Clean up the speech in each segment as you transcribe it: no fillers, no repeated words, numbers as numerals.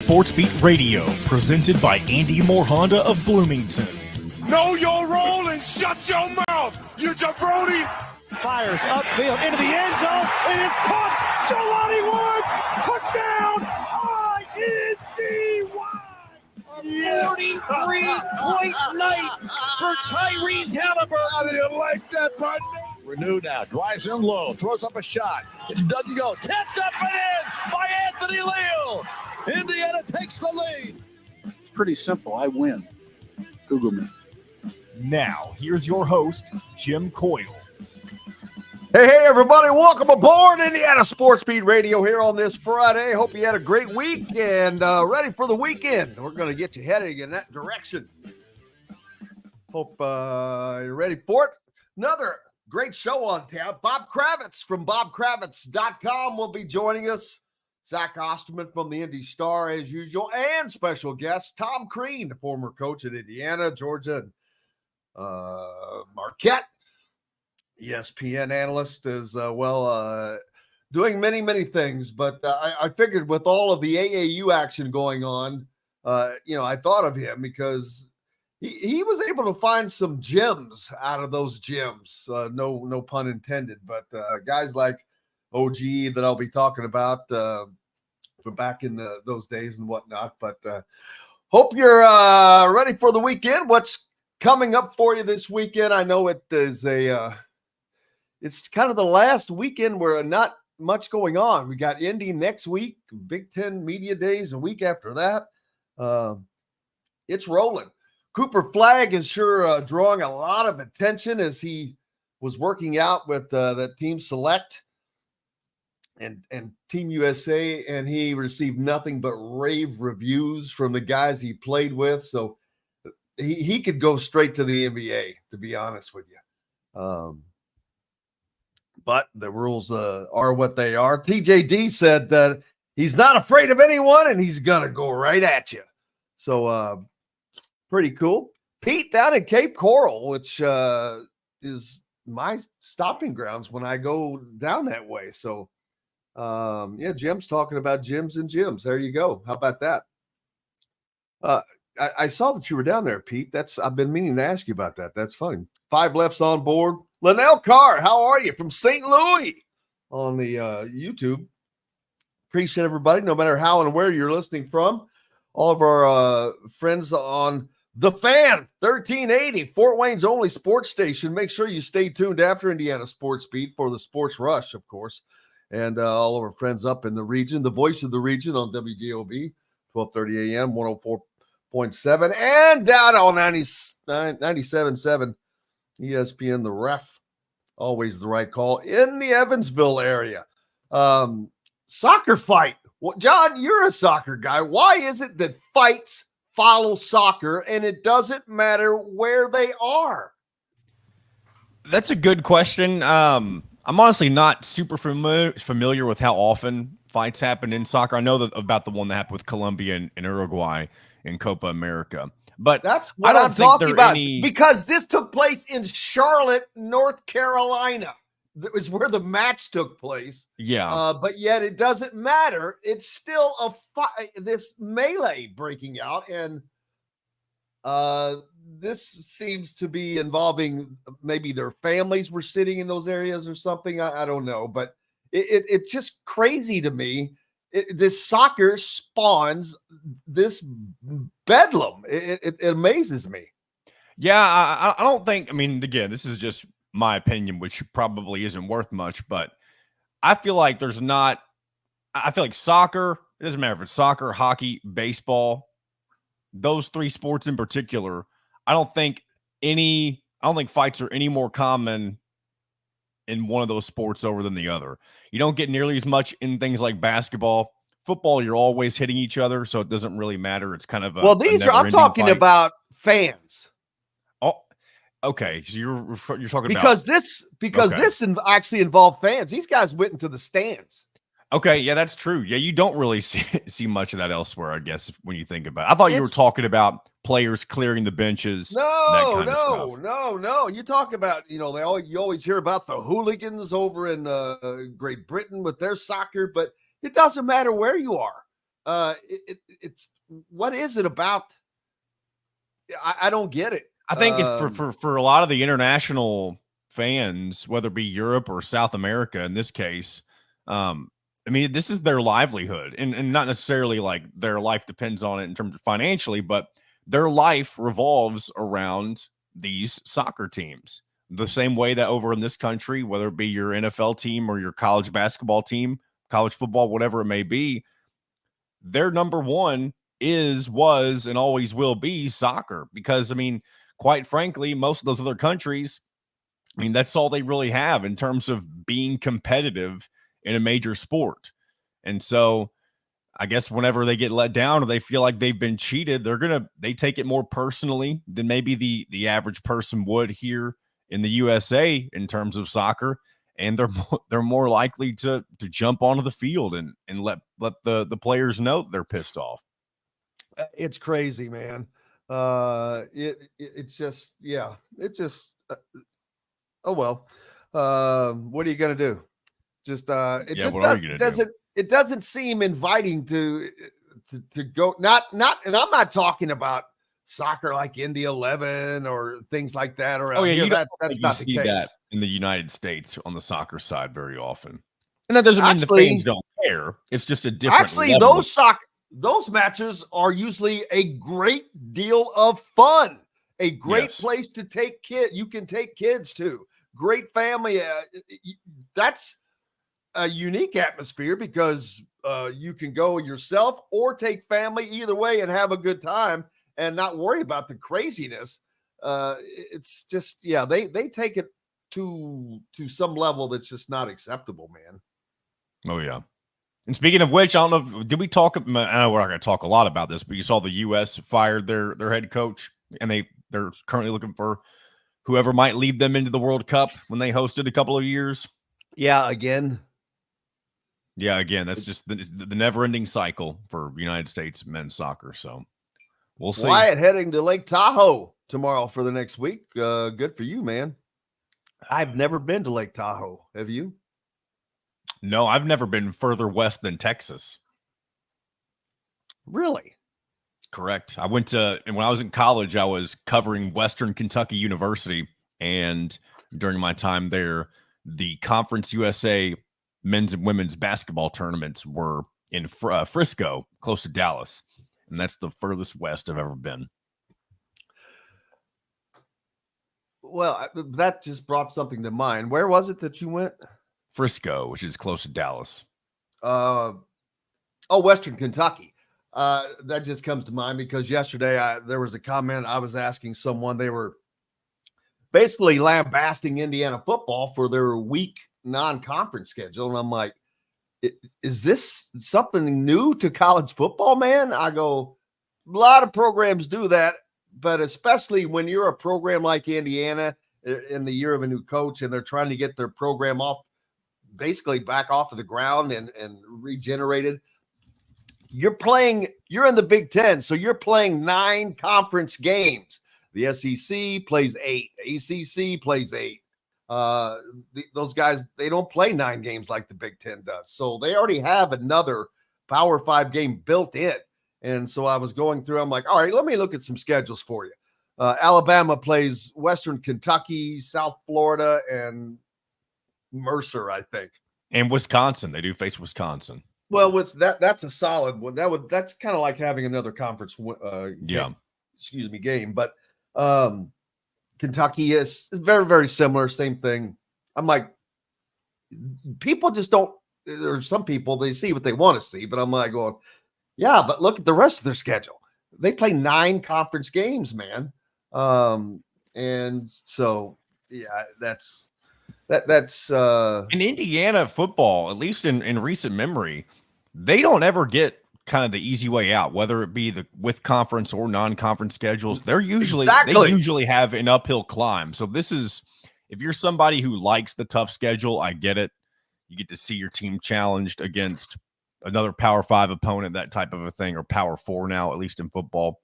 Sports Beat Radio, presented by Andy Moore Honda of Bloomington. Know your role and shut your mouth, you jabroni! Fires upfield into the end zone, and it's caught! Jelani Woods! Touchdown! INDY! 43-point night for Tyrese Halliburton. How do you like that, partner? Renew now, drives in low, throws up a shot. It doesn't go. Tipped up and in by Anthony Leal. Indiana takes the lead. It's pretty simple. I win. Google me. Now, here's your host, Jim Coyle. Hey, everybody. Welcome aboard Indiana Sports Beat Radio here on this Friday. Hope you had a great week and ready for the weekend. We're going to get you heading in that direction. Hope you're ready for it. Another great show on tap. Bob Kravitz from bobkravitz.com will be joining us. Zach Osterman from the Indy Star, as usual, and special guest Tom Crean, the former coach at Indiana, Georgia, and Marquette. ESPN analyst as well, doing many things. But I figured with all of the AAU action going on, I thought of him because he was able to find some gems out of those gyms. No pun intended. But guys like OG that I'll be talking about from back in those days and whatnot. But hope you're ready for the weekend. What's coming up for you this weekend? I know it is it's kind of the last weekend where not much going on. We got Indy next week, Big Ten Media Days a week after that. It's rolling. Cooper Flagg is sure drawing a lot of attention as he was working out with that Team Select and Team USA, and he received nothing but rave reviews from the guys he played with. So he could go straight to the NBA, to be honest with you. But the rules are what they are. TJD said that he's not afraid of anyone, and he's going to go right at you. So pretty cool. Pete down in Cape Coral, which is my stopping grounds when I go down that way. So, Jim's talking about gyms and gyms. There you go. How about that? I saw that you were down there, Pete. I've been meaning to ask you about that. That's funny. 5 Left's on board. Linnell Carr, how are you? From St. Louis on the YouTube. Appreciate everybody, no matter how and where you're listening from. All of our friends on The Fan, 1380, Fort Wayne's only sports station. Make sure you stay tuned after Indiana Sports Beat for the Sports Rush, of course. And all of our friends up in the region, the voice of the region on WGOB, 1230 a.m., 104.7, and down on 97.7. ESPN, the ref, always the right call in the Evansville area. Soccer fight. Well, John, you're a soccer guy. Why is it that fights follow soccer and it doesn't matter where they are? That's a good question. I'm honestly not super familiar with how often fights happen in soccer. I know about the one that happened with Colombia and Uruguay in Copa America. But that's what I'm talking about, because this took place in Charlotte, North Carolina. That was where the match took place. Yeah. But yet it doesn't matter. It's still this melee breaking out. And this seems to be involving maybe their families were sitting in those areas or something. I don't know. But it's just crazy to me. This soccer spawns this bedlam. It amazes me. Yeah, I don't think, again, this is just my opinion, which probably isn't worth much, but I feel like soccer, it doesn't matter if it's soccer, hockey, baseball, those 3 sports in particular, I don't think fights are any more common in one of those sports over than the other. You don't get nearly as much in things like basketball. Football, you're always hitting each other, so it doesn't really matter. It's kind of I'm talking fight. About fans. Oh, okay. So you're talking because this actually involved fans. These guys went into the stands. Okay, yeah, that's true. Yeah, you don't really see much of that elsewhere, I guess, when you think about it. I thought you were talking about players clearing the benches. No. You talk about, you always hear about the hooligans over in Great Britain with their soccer, but it doesn't matter where you are. It's what is it about? I don't get it. I think it's for a lot of the international fans, whether it be Europe or South America in this case. I mean, this is their livelihood, and not necessarily like their life depends on it in terms of financially, but their life revolves around these soccer teams. The same way that over in this country, whether it be your NFL team or your college basketball team, college football, whatever it may be, their number one was, and always will be soccer. Because, I mean, quite frankly, most of those other countries, I mean, that's all they really have in terms of being competitive in a major sport. And so I guess whenever they get let down or they feel like they've been cheated, they take it more personally than maybe the average person would here in the USA in terms of soccer. And they're more likely to jump onto the field and let the players know that they're pissed off. It's crazy, man. It's just, oh well. What are you gonna do? It doesn't seem inviting to go. Not, and I'm not talking about soccer like Indy 11 or things like that. Or that's not the case. That in the United States on the soccer side very often, and that doesn't mean the fans don't care. It's just a different. Level. Those matches are usually a great deal of fun. A great place to take kids. You can take kids to. Great family. That's a unique atmosphere because you can go yourself or take family either way and have a good time and not worry about the craziness. It's just, they take it to some level that's just not acceptable, man. Oh yeah. And speaking of which, I don't know, did we talk? I know we're not going to talk a lot about this, but you saw the U.S. fired their head coach, and they're currently looking for whoever might lead them into the World Cup when they hosted a couple of years. Yeah, again. That's just the never-ending cycle for United States men's soccer. So we'll see. Wyatt heading to Lake Tahoe tomorrow for the next week. Good for you, man. I've never been to Lake Tahoe. Have you? No, I've never been further west than Texas. Really? Correct. And when I was in college, I was covering Western Kentucky University. And during my time there, the Conference USA men's and women's basketball tournaments were in Frisco, close to Dallas. And that's the furthest west I've ever been. Well, that just brought something to mind. Where was it that you went? Frisco, which is close to Dallas. Western Kentucky. That just comes to mind because yesterday there was a comment I was asking someone. They were basically lambasting Indiana football for their weak non-conference schedule. And I'm like, is this something new to college football, man? I go, a lot of programs do that, but especially when you're a program like Indiana in the year of a new coach and they're trying to get their program back off of the ground and regenerated. You're in the Big Ten, so you're playing 9 conference games. The SEC plays 8, ACC plays 8. Those guys, they don't play 9 games like the Big Ten does. So they already have another Power 5 game built in. And so I was going through, I'm like, all right, let me look at some schedules for you. Alabama plays Western Kentucky, South Florida, and Mercer, I think. And Wisconsin. They do face Wisconsin. Well, that's a solid one. That's kind of like having another conference game. But Kentucky is very, very similar, same thing. I'm like, people just don't, or some people, they see what they want to see, but I'm like going, yeah, but look at the rest of their schedule. They play 9 conference games, man. And so, yeah, that's in Indiana football, at least in recent memory, they don't ever get kind of the easy way out, whether it be with conference or non-conference schedules. They usually have an uphill climb. So if you're somebody who likes the tough schedule, I get it. You get to see your team challenged against another Power 5 opponent, that type of a thing, or Power 4 now, at least in football.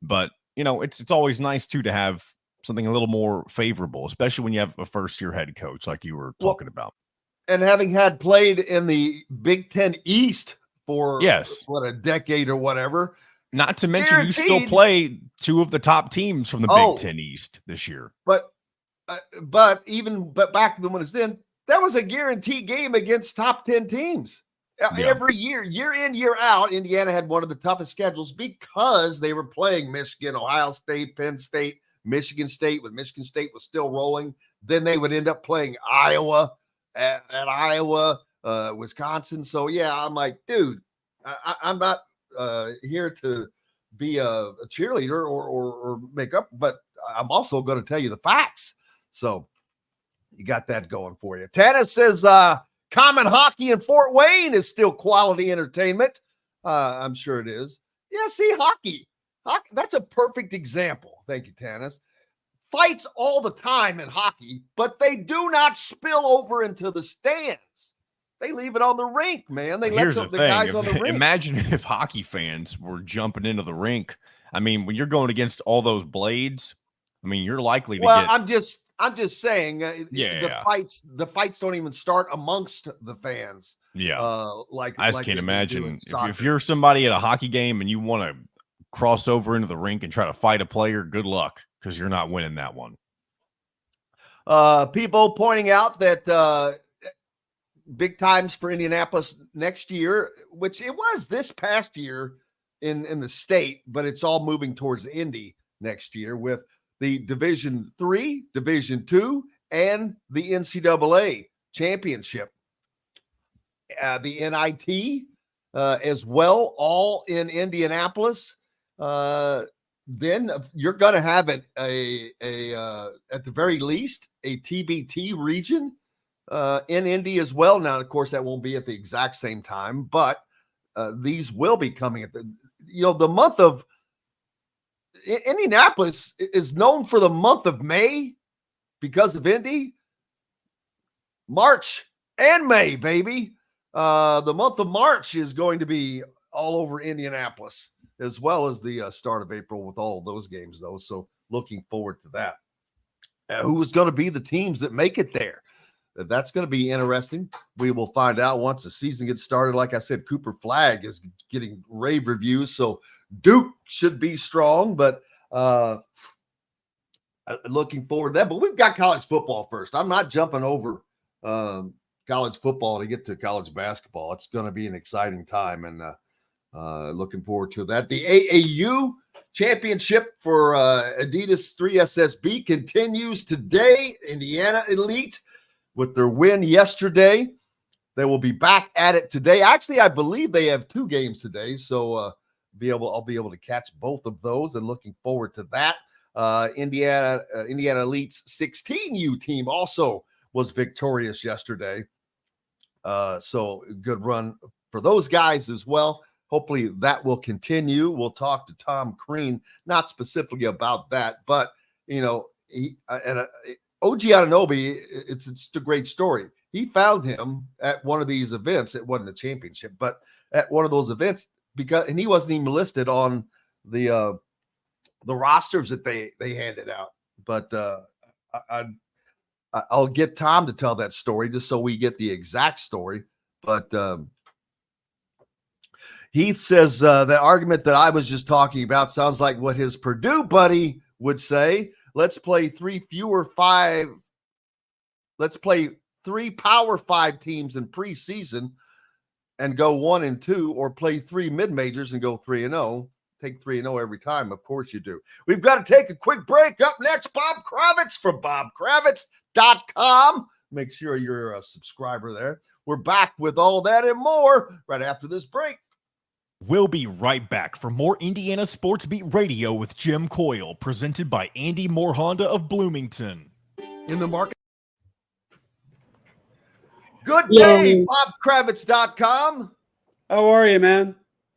But it's always nice too to have something a little more favorable, especially when you have a first-year head coach like you were talking about. And having played in the Big Ten East for Yes. a decade or whatever. Not to mention you still play two of the top teams from the Big Ten East this year. But back when it's then, that was a guaranteed game against top 10 teams. Every year in, year out, Indiana had one of the toughest schedules because they were playing Michigan, Ohio State, Penn State, Michigan State, when Michigan State was still rolling. Then they would end up playing Iowa at Iowa, Wisconsin. So, yeah, I'm like, dude, I'm not here to be a cheerleader or make up, but I'm also going to tell you the facts. So you got that going for you. Tana says, common hockey in Fort Wayne is still quality entertainment. I'm sure it is. Yeah, see, hockey, that's a perfect example. Thank you, Tanis. Fights all the time in hockey, but they do not spill over into the stands. They leave it on the rink, man. They let the guys on the rink. Imagine if hockey fans were jumping into the rink. I mean, when you're going against all those blades, I mean, you're likely to get. I'm just saying, the fights don't even start amongst the fans. Yeah, I just can't imagine if you're somebody at a hockey game and you want to cross over into the rink and try to fight a player. Good luck, because you're not winning that one. People pointing out that big times for Indianapolis next year, which it was this past year in the state, but it's all moving towards Indy next year with the Division III, Division II, and the NCAA championship. The NIT as well, all in Indianapolis. Then you're going to have at the very least a TBT region in Indy as well. Now, of course, that won't be at the exact same time, but these will be coming at the month of Indianapolis is known for the month of May because of Indy. March and May, baby. The month of March is going to be all over Indianapolis, as well as the start of April with all of those games, though. So looking forward to that. Who is going to be the teams that make it there? That's going to be interesting. We will find out once the season gets started. Like I said, Cooper Flag is getting rave reviews, so Duke should be strong, but looking forward to that. But we've got college football first. I'm not jumping over college football to get to college basketball. It's going to be an exciting time, and looking forward to that. The AAU championship for Adidas 3SSB continues today. Indiana Elite with their win yesterday. They will be back at it today. Actually, I believe they have 2 games today, so I'll be able to catch both of those, and looking forward to that. Indiana Elite's 16U team also was victorious yesterday. So good run for those guys as well. Hopefully that will continue. We'll talk to Tom Crean, not specifically about that, but OG Anunoby, it's just a great story. He found him at one of these events. It wasn't a championship, but at one of those events, and he wasn't even listed on the rosters that they handed out. But I'll get Tom to tell that story just so we get the exact story. But Heath says the argument that I was just talking about sounds like what his Purdue buddy would say. Let's play 3 Power 5 teams in preseason and go 1-2, or play 3 mid-majors and go 3-0. Take 3-0 every time. Of course you do. We've got to take a quick break. Up next, Bob Kravitz from BobKravitz.com. Make sure you're a subscriber there. We're back with all that and more right after this break. We'll be right back for more Indiana Sports Beat Radio with Jim Coyle, presented by Andy Moore Honda of Bloomington. In the market. Good day, BobKravitz.com. How are you, man?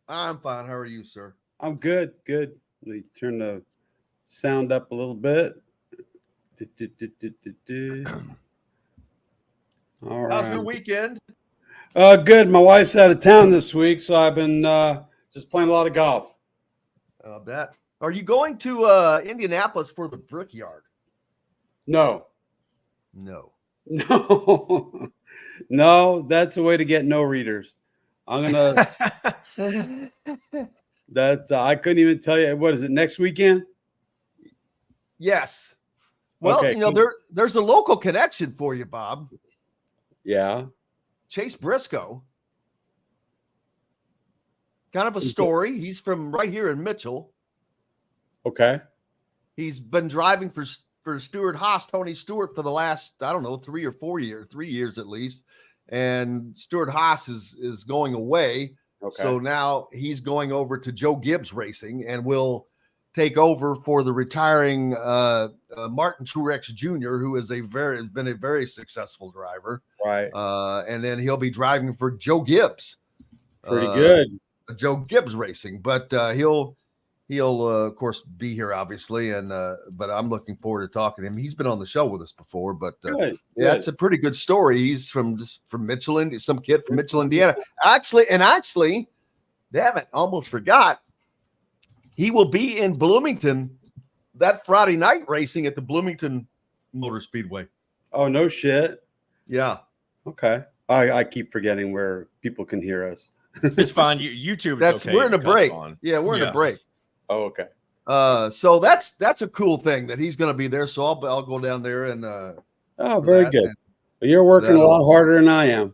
I'm fine. How are you, sir? I'm good. Good. Let me turn the sound up a little bit. All right. How's your weekend? Good. My wife's out of town this week, so I've been just playing a lot of golf. I bet. Are you going to Indianapolis for the Brickyard? No. No. No. No, that's a way to get no readers. I'm gonna. That's I couldn't even tell you. What is it next weekend? Yes. Well, Okay, there's a local connection for you, Bob. Yeah. Chase Briscoe. Kind of a story. He's from right here in Mitchell. Okay. He's been driving for Stuart Haas, Tony Stewart, for the last, I don't know, 3 or 4 years, 3 years at least. And Stuart Haas is going away. Okay. So now he's going over to Joe Gibbs Racing and will take over for the retiring Martin Truex Jr., who is been a very successful driver. Right. And then he'll be driving for Joe Gibbs. Pretty good. Joe Gibbs Racing, but he'll of course be here obviously, and but I'm looking forward to talking to him. He's been on the show with us before, but Good. yeah, it's a pretty good story. He's from Mitchell, some kid from Mitchell, Indiana. Actually, damn it, almost forgot. He will be in Bloomington that Friday night racing at the Bloomington Motor Speedway. Oh, no shit. Yeah. Okay. I keep forgetting where people can hear us. It's fine. YouTube. That's okay. we're in a That's break. fine. Yeah, we're in a break. Oh, okay. So that's a cool thing that he's going to be there. So I'll go down there and very good. You're working a lot harder than I am.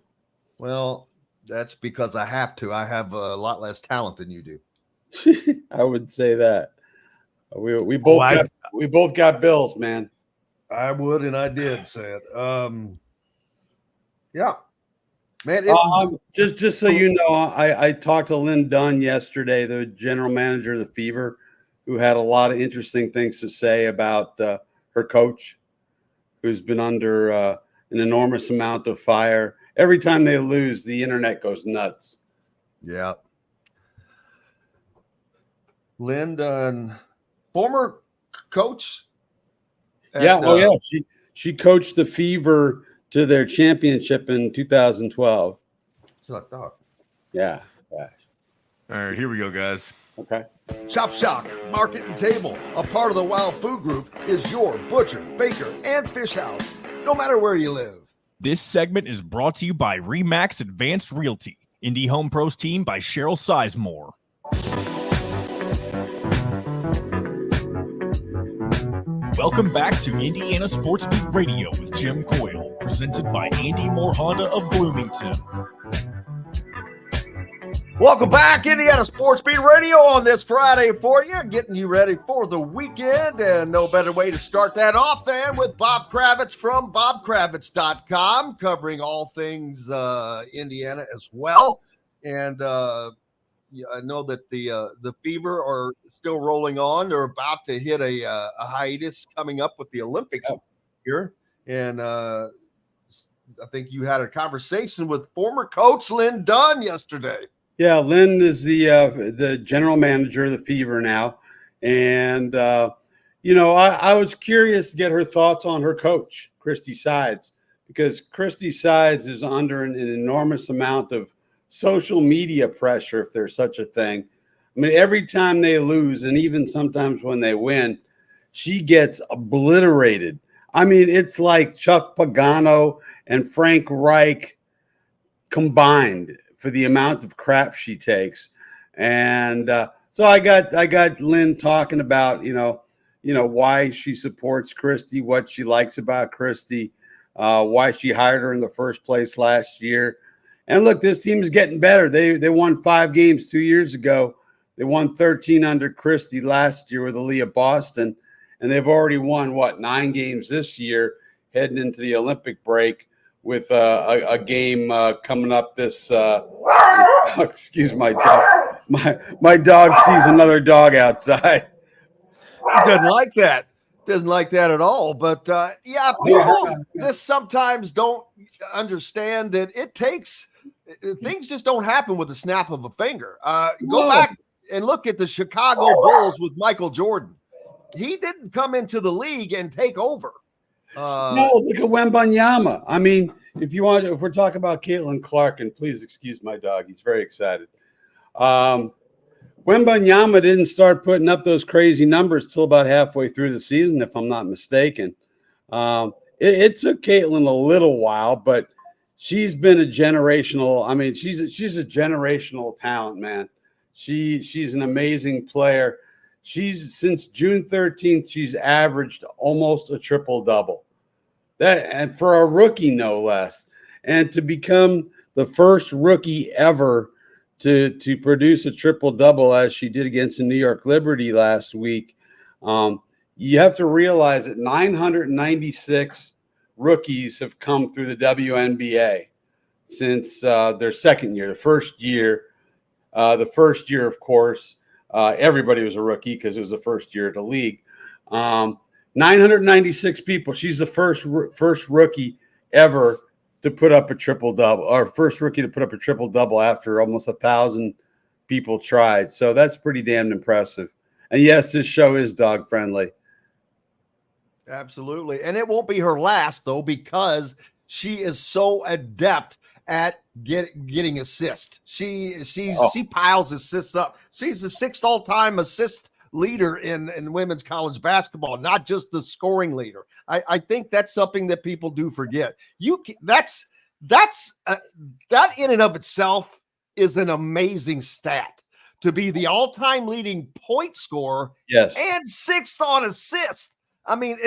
Well, that's because I have to. I have a lot less talent than you do. I would say that. We both got bills, man. I would, and I did say it. Yeah, man. Just so you know, I talked to Lynn Dunn yesterday, the general manager of the Fever, who had a lot of interesting things to say about her coach, who's been under an enormous amount of fire. Every time they lose, the internet goes nuts. Yeah. Lynn Dunn, former coach. She coached the Fever to their championship in 2012. That's what I thought. Yeah. All right, here we go, guys. Okay. Chop Shock Market and Table, a part of the Wild Food Group, is your butcher, baker, and fish house, no matter where you live. This segment is brought to you by Remax Advanced Realty, Indie Home Pros team by Cheryl Sizemore. Welcome back to Indiana Sports Beat Radio with Jim Coyle, presented by Andy Moore Honda of Bloomington. Welcome back, Indiana Sports Beat Radio on this Friday for you, getting you ready for the weekend, and no better way to start that off than with Bob Kravitz from bobkravitz.com, covering all things Indiana as well. And I know that the Fever are still rolling on. They're about to hit a hiatus coming up with the Olympics here. And I think you had a conversation with former coach Lynn Dunn yesterday. Yeah, Lynn is the general manager of the Fever now. And, I was curious to get her thoughts on her coach, Christy Sides, because Christy Sides is under an enormous amount of social media pressure, if there's such a thing. I mean, every time they lose, and even sometimes when they win, she gets obliterated. I mean, it's like Chuck Pagano and Frank Reich combined for the amount of crap she takes. And so I got Lynn talking about, why she supports Christy, what she likes about Christy, why she hired her in the first place last year. And look, this team is getting better. They won 5 games 2 years ago. They won 13 under Christy last year with Aaliyah Boston. And they've already won, 9 games this year, heading into the Olympic break with a game coming up this excuse my dog. My dog sees another dog outside. He doesn't like that. Doesn't like that at all. But people just sometimes don't understand that it takes things just don't happen with the snap of a finger. Go back and look at the Chicago Bulls with Michael Jordan. He didn't come into the league and take over. No, look at Wembanyama. I mean, if we're talking about Caitlin Clark, and please excuse my dog, he's very excited. Wembanyama didn't start putting up those crazy numbers till about halfway through the season, if I'm not mistaken. It took Caitlin a little while, but she's been a generational. I mean, she's a generational talent, man. She's an amazing player. Since June 13th, she's averaged almost a triple-double. And for a rookie, no less. And to become the first rookie ever to produce a triple-double as she did against the New York Liberty last week, you have to realize that 996 rookies have come through the WNBA since their second year. The first year, of course, everybody was a rookie because it was the first year of the league. 996 people. She's the first rookie ever to put up a triple-double, or first rookie to put up a triple-double after almost 1,000 people tried. So that's pretty damn impressive. And yes, this show is dog friendly. Absolutely. And it won't be her last, though, because she is so adept at getting assists. She piles assists up. She's the 6th all-time assist leader in women's college basketball, not just the scoring leader. I think that's something that people do forget. That in and of itself is an amazing stat, to be the all-time leading point scorer, yes, and 6th on assists. I mean,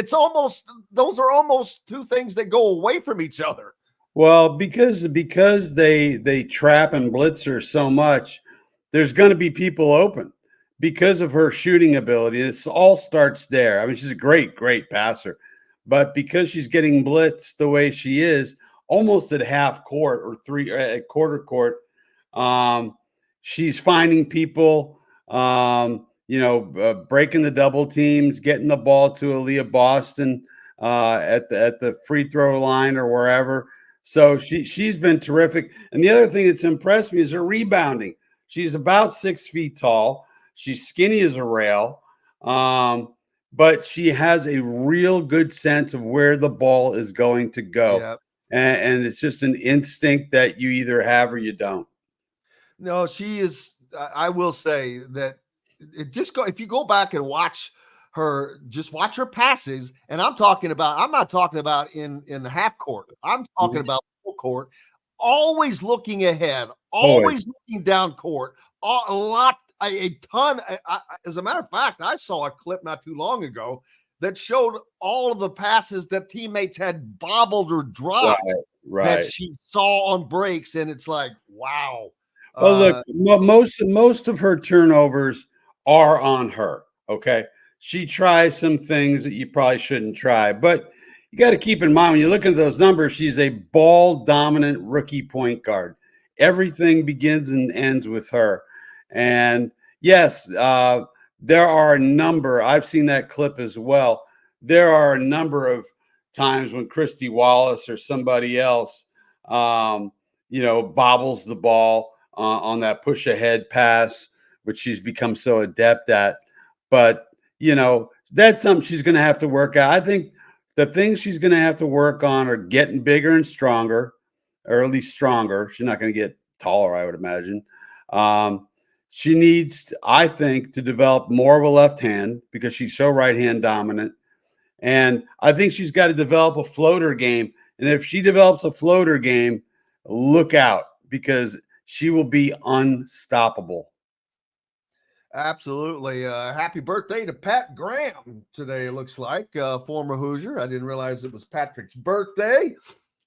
those are almost two things that go away from each other. Well, because they trap and blitz her so much, there's going to be people open because of her shooting ability. It all starts there. I mean, she's a great passer, but because she's getting blitzed the way she is, almost at half court or at quarter court, she's finding people, breaking the double teams, getting the ball to Aaliyah Boston at the free throw line or wherever. So she's been terrific. And the other thing that's impressed me is her rebounding. She's about 6 feet tall. She's skinny as a rail, but she has a real good sense of where the ball is going to go. Yep. And it's just an instinct that you either have or you don't. No, she is. I will say that if you go back and watch her passes, and I'm not talking about in the half court. I'm talking about full court, always looking ahead, always looking down court, a ton. As a matter of fact, I saw a clip not too long ago that showed all of the passes that teammates had bobbled or dropped that she saw on breaks, and it's like, wow. Well, look, most of her turnovers are on her. Okay, she tries some things that you probably shouldn't try, but you got to keep in mind when you look at those numbers, she's a ball dominant rookie point guard. Everything begins and ends with her. And yes, there are a number. I've seen that clip as well. There are a number of times when Christy Wallace or somebody else, bobbles the ball on that push ahead pass, which she's become so adept at. But, that's something she's going to have to work out. I think the things she's going to have to work on are getting bigger and stronger, or at least stronger. She's not going to get taller, I would imagine. She needs, I think, to develop more of a left hand because she's so right hand dominant. And I think she's got to develop a floater game. And if she develops a floater game, look out, because she will be unstoppable. Absolutely. Happy birthday to Pat Graham today, it looks like, former Hoosier. I didn't realize it was Patrick's birthday.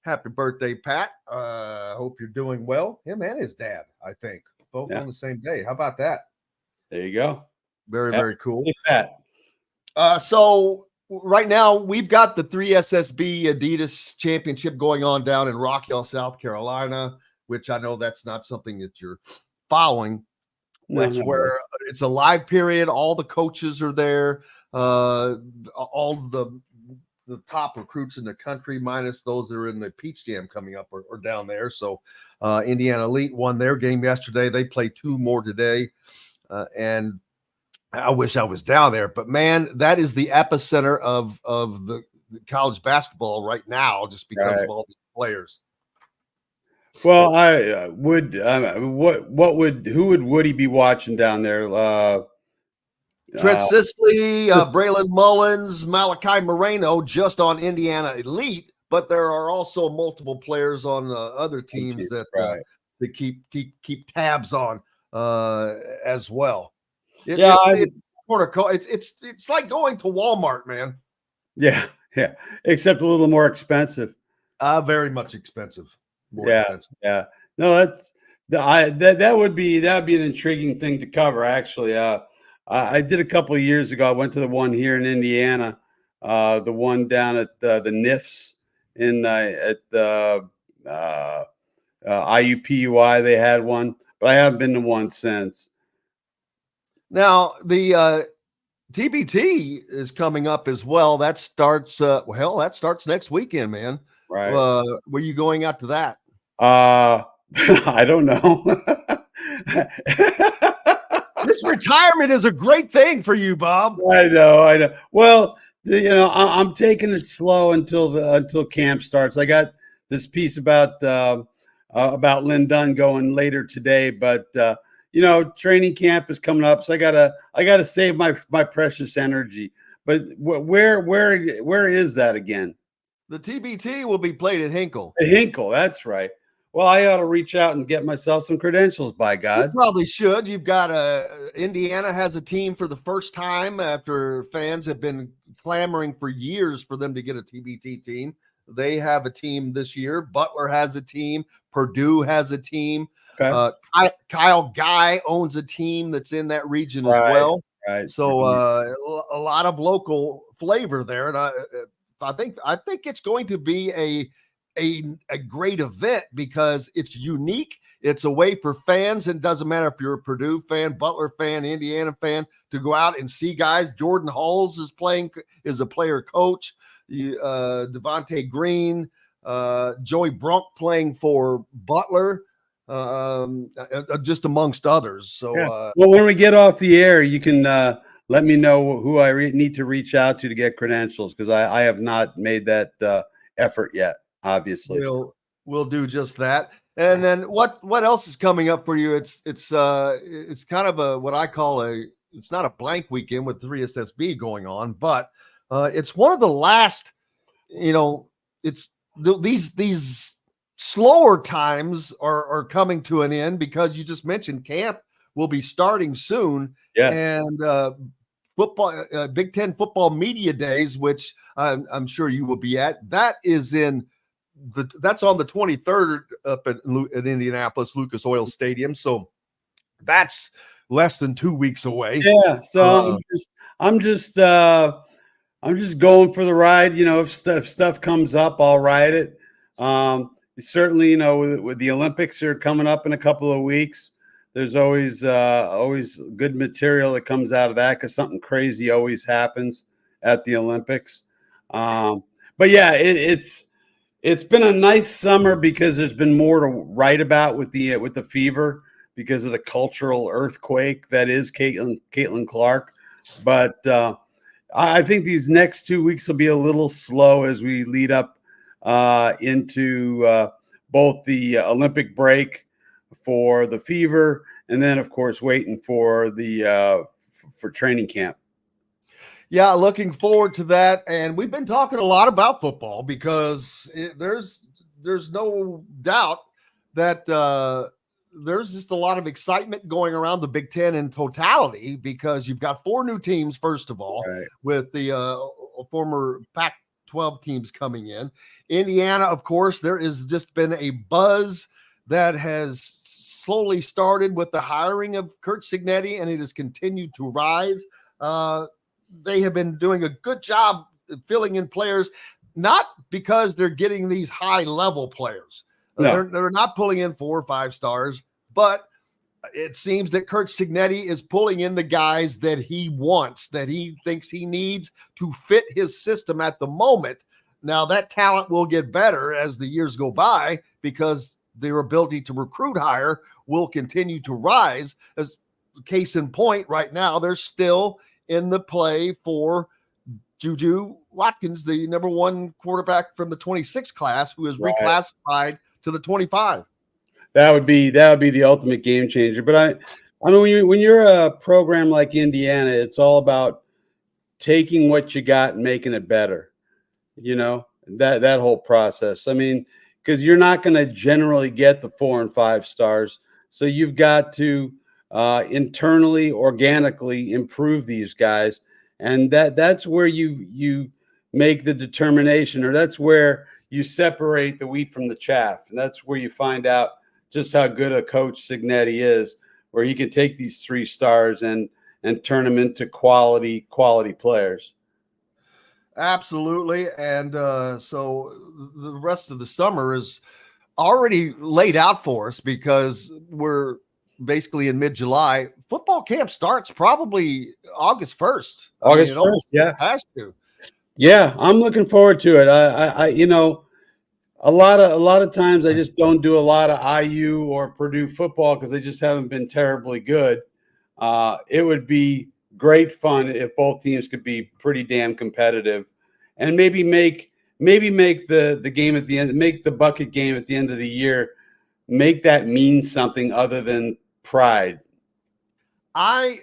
Happy birthday, Pat. Hope you're doing well. Him and his dad, I think, both on the same day. How about that? There you go. Very cool. Pat. So right now we've got the 3SSB Adidas Championship going on down in Rock Hill, South Carolina, which I know that's not something that you're following. That's where it's a live period. All the coaches are there. All the top recruits in the country, minus those that are in the Peach Jam coming up, are down there. So Indiana Elite won their game yesterday. They play 2 more today. And I wish I was down there. But, man, that is the epicenter of the college basketball right now, just because of all these players. Well, I would. Who would Woody be watching down there? Trent Sisley, Braylon Mullins, Malachi Moreno, just on Indiana Elite. but there are also multiple players on other teams that Right. to keep tabs on as well. Yeah, It's like going to Walmart, man. yeah, except a little more expensive. Very much expensive. More Yeah, expensive. yeah. No, that would be an intriguing thing to cover. Actually, I did a couple of years ago. I went to the one here in Indiana, the one down at the NIFS at IUPUI. They had one, but I haven't been to one since. Now the TBT is coming up as well. That starts that starts next weekend, man. Right. Were you going out to that? I don't know. This retirement is a great thing for you, Bob. I know. Well, I'm taking it slow until camp starts. I got this piece about Lynn Dunn going later today, but training camp is coming up, so I gotta save my precious energy. But where is that again? The TBT will be played at Hinkle. At Hinkle, that's right. Well, I ought to reach out and get myself some credentials, by God. You probably should. You've got Indiana has a team for the first time after fans have been clamoring for years for them to get a TBT team. They have a team this year. Butler has a team. Purdue has a team. Okay. Kyle Guy owns a team that's in that region as well. Right. So a lot of local flavor there, and I think it's going to be a great event because it's unique. It's a way for fans, and it doesn't matter if you're a Purdue fan, Butler fan, Indiana fan, to go out and see guys. Jordan Hulls is a player coach. Devontae Green, Joey Brunk playing for Butler, just amongst others. So, yeah. Well, when we get off the air, you can let me know who I need to reach out to get credentials, because I have not made that effort yet. Obviously, we'll do just that. And then what else is coming up for you? It's kind of what I call it's not a blank weekend with 3SSB going on, but it's one of the last. It's these slower times are coming to an end because you just mentioned camp will be starting soon. Yes. And football, Big Ten football media days, which I'm sure you will be at. That is that's on the 23rd up at Indianapolis Lucas Oil Stadium. So that's less than 2 weeks away. Yeah. So I'm just going for the ride. If stuff comes up, I'll ride it. Certainly, with the Olympics are coming up in a couple of weeks, there's always good material that comes out of that, because something crazy always happens at the Olympics. But yeah, it's been a nice summer because there's been more to write about with the Fever because of the cultural earthquake that is Caitlin Clark. But I think these next 2 weeks will be a little slow as we lead up into both the Olympic break for the Fever, and then of course waiting for for training camp. Yeah, looking forward to that. And we've been talking a lot about football because there's no doubt that there's just a lot of excitement going around the Big Ten in totality, because you've got 4 new teams, first of all, Right. with the former Pac-12 teams coming in. Indiana, of course, there has just been a buzz that has slowly started with the hiring of Kurt Cignetti, and it has continued to rise. They have been doing a good job filling in players, not because they're getting these high-level players. No. They're not pulling in 4 or 5 stars, but it seems that Kurt Cignetti is pulling in the guys that he wants, that he thinks he needs to fit his system at the moment. Now, that talent will get better as the years go by because their ability to recruit higher will continue to rise. As case in point, right now, they're still in the play for Juju Watkins, the number 1 quarterback from the 26 class, who is Right. reclassified to the 25. That would be the ultimate game changer. But I mean, when you're a program like Indiana, it's all about taking what you got and making it better. that whole process. I mean, because you're not going to generally get the 4 and 5 stars, so you've got to internally, organically improve these guys, and that's where you make the determination, or that's where you separate the wheat from the chaff, and that's where you find out just how good a coach Signetti is, where he can take these 3 stars and turn them into quality players. Absolutely. And so the rest of the summer is already laid out for us because we're basically in mid-July. Football camp starts probably August 1st. August 1st, yeah. Has to. Yeah, I'm looking forward to it. I you know, a lot of times I just don't do a lot of IU or Purdue football because they just haven't been terribly good. It would be great fun if both teams could be pretty damn competitive, and maybe make the game at the end, make the bucket game at the end of the year, make that mean something other than pride. I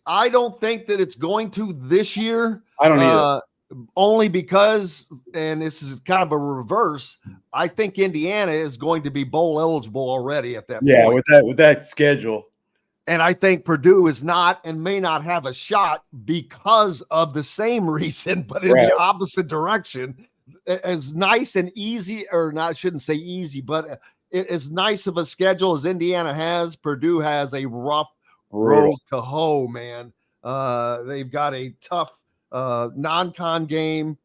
don't think that it's going to this year. I don't either. Only because, and this is kind of a reverse, I think Indiana is going to be bowl eligible already at that point. With that schedule. And I think Purdue is not and may not have a shot because of the same reason, but in the opposite direction. As nice and easy, or not, I shouldn't say easy, but as nice of a schedule as Indiana has, Purdue has a rough road to hoe, man. They've got a tough non-con game.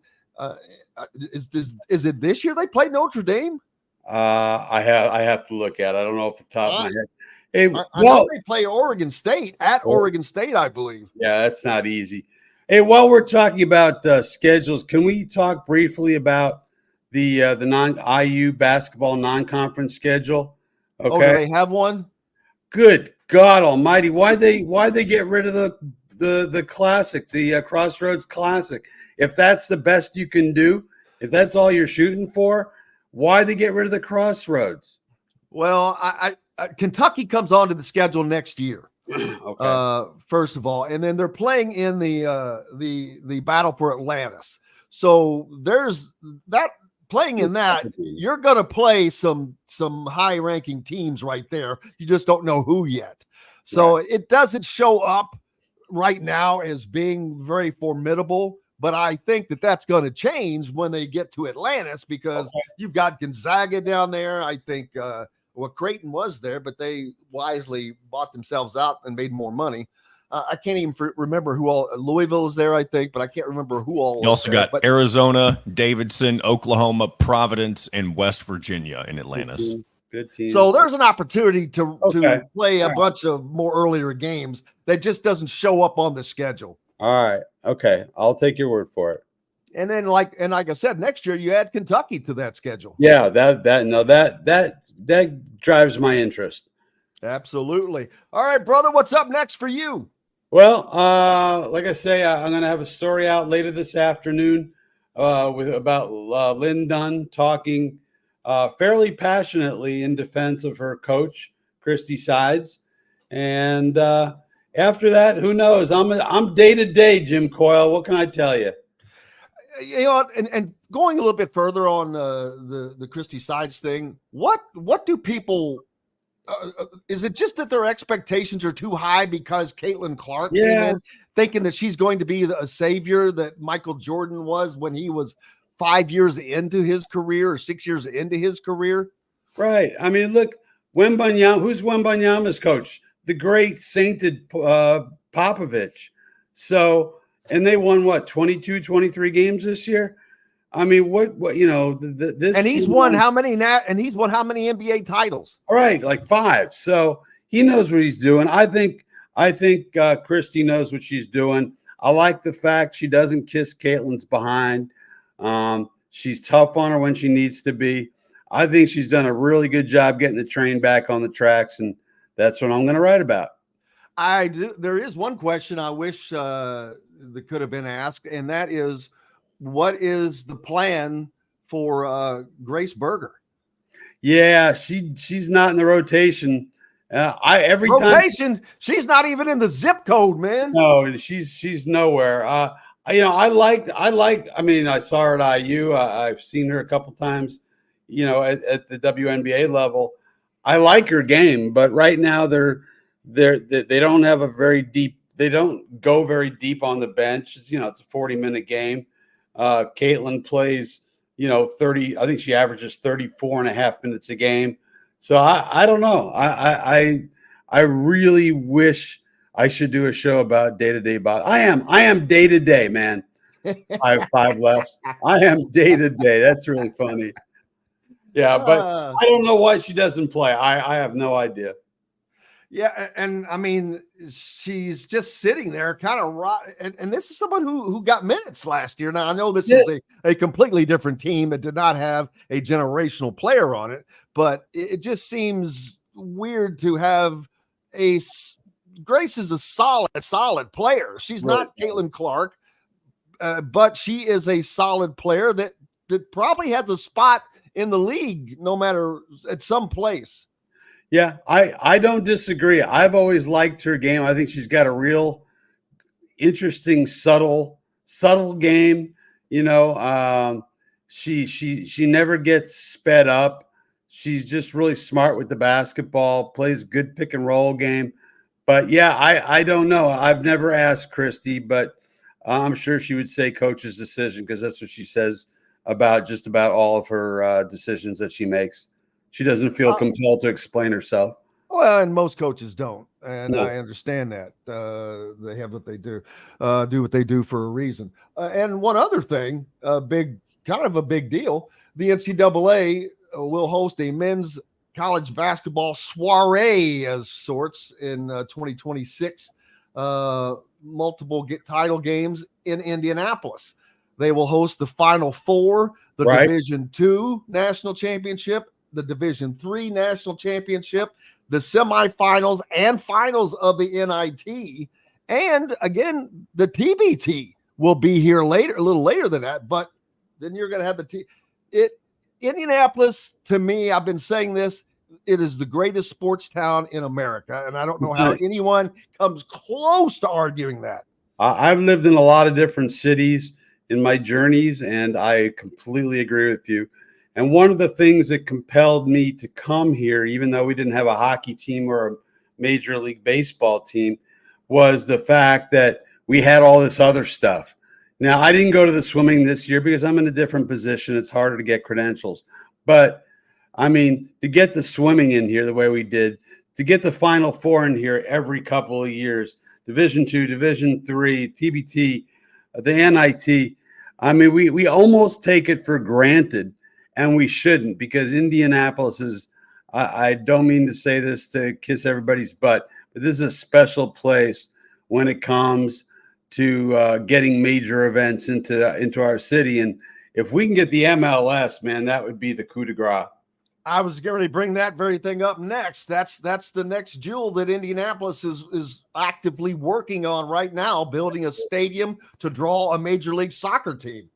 Is it this year they play Notre Dame? I have to look at it. I don't know off the top of my head. Hey, I know they play Oregon State at Oregon State, I believe. Yeah, that's not easy. Hey, while we're talking about schedules, can we talk briefly about the non-IU basketball non-conference schedule? Okay. Oh, do they have one? Good God Almighty! Why they get rid of the classic, the Crossroads Classic? If that's the best you can do, if that's all you're shooting for, why they get rid of the Crossroads? Well, Kentucky comes onto the schedule next year. Okay. First of all, and then they're playing in the battle for Atlantis. So there's that. Playing in that, you're going to play some high-ranking teams right there. You just don't know who yet. So it doesn't show up right now as being very formidable, but I think that that's going to change when they get to Atlantis because you've got Gonzaga down there. I think Creighton was there, but they wisely bought themselves out and made more money. I can't even remember who all. Louisville is there, I think, but I can't remember who all. You also got Arizona, Davidson, Oklahoma, Providence, and West Virginia in Atlantis. Good team. So there's an opportunity to play a bunch of more earlier games that just doesn't show up on the schedule. All right. Okay. I'll take your word for it. And then, like I said, next year you add Kentucky to that schedule. Yeah, that drives my interest. Absolutely. All right, brother, what's up next for you? Well, like I say, I'm going to have a story out later this afternoon about Lynn Dunn talking fairly passionately in defense of her coach, Christy Sides. And after that, who knows? I'm day to day, Jim Coyle. What can I tell you? You know, and going a little bit further on the Christy Sides thing, what do people is it just that their expectations are too high because Caitlin Clark came in thinking that she's going to be a savior that Michael Jordan was when he was 5 years into his career or 6 years into his career? Right. I mean, look, Wembanyama, who's Wembanyama's coach? The great sainted Popovich. So, and they won 22, 23 games this year. I mean, what you know, this and he's won how many NBA titles? All right, like 5. So he knows what he's doing. I think Christy knows what she's doing. I like the fact she doesn't kiss Caitlin's behind. She's tough on her when she needs to be. I think she's done a really good job getting the train back on the tracks, and that's what I'm going to write about. I do. There is one question I wish that could have been asked, and that is, what is the plan for Grace Berger? Yeah, she's not in the rotation. Every rotation. She's not even in the zip code, man. No, she's nowhere. I mean, I saw her at IU. I've seen her a couple times, at the WNBA level. I like her game, but right now they don't have a very deep. They don't go very deep on the bench. It's a 40-minute game. Caitlin plays, 30. I think she averages 34 and a half minutes a game. So I don't know. I really wish I should do a show about day-to-day. I am day-to-day, man. I have 5 left. I am day-to-day. That's really funny. Yeah, but I don't know why she doesn't play. I have no idea. Yeah, and I mean, she's just sitting there kind of and this is someone who got minutes last year. Now, I know this is a completely different team that did not have a generational player on it, but it just seems weird to have Grace is a solid player. She's not Caitlin Clark, but she is a solid player that probably has a spot in the league, no matter at some place. Yeah, I don't disagree. I've always liked her game. I think she's got a real interesting, subtle game. She never gets sped up. She's just really smart with the basketball, plays good pick and roll game. But yeah, I don't know. I've never asked Christy, but I'm sure she would say coach's decision, because that's what she says about just about all of her decisions that she makes. She doesn't feel compelled to explain herself. Well, and most coaches don't, and No. I understand that. They have what they do what they do for a reason. And one other thing, kind of a big deal, the NCAA will host a men's college basketball soiree as sorts in 2026. Multiple title games in Indianapolis. They will host the Final Four, the Division II National Championship, the Division III National Championship, the semifinals and finals of the NIT, and again, the TBT will be here a little later than that. But then you're going to have Indianapolis. To me, I've been saying this, it is the greatest sports town in America, and I don't know how anyone comes close to arguing that. I've lived in a lot of different cities in my journeys, and I completely agree with you. And one of the things that compelled me to come here, even though we didn't have a hockey team or a Major League Baseball team, was the fact that we had all this other stuff. Now, I didn't go to the swimming this year because I'm in a different position. It's harder to get credentials. But, I mean, to get the swimming in here the way we did, to get the Final Four in here every couple of years, Division II, Division III, TBT, the NIT, I mean, we almost take it for granted. And we shouldn't, because Indianapolis is, I don't mean to say this to kiss everybody's butt, but this is a special place when it comes to getting major events into our city. And if we can get the MLS, man, that would be the coup de grace. I was going to bring that very thing up next. That's the next jewel that Indianapolis is actively working on right now, building a stadium to draw a Major League Soccer team.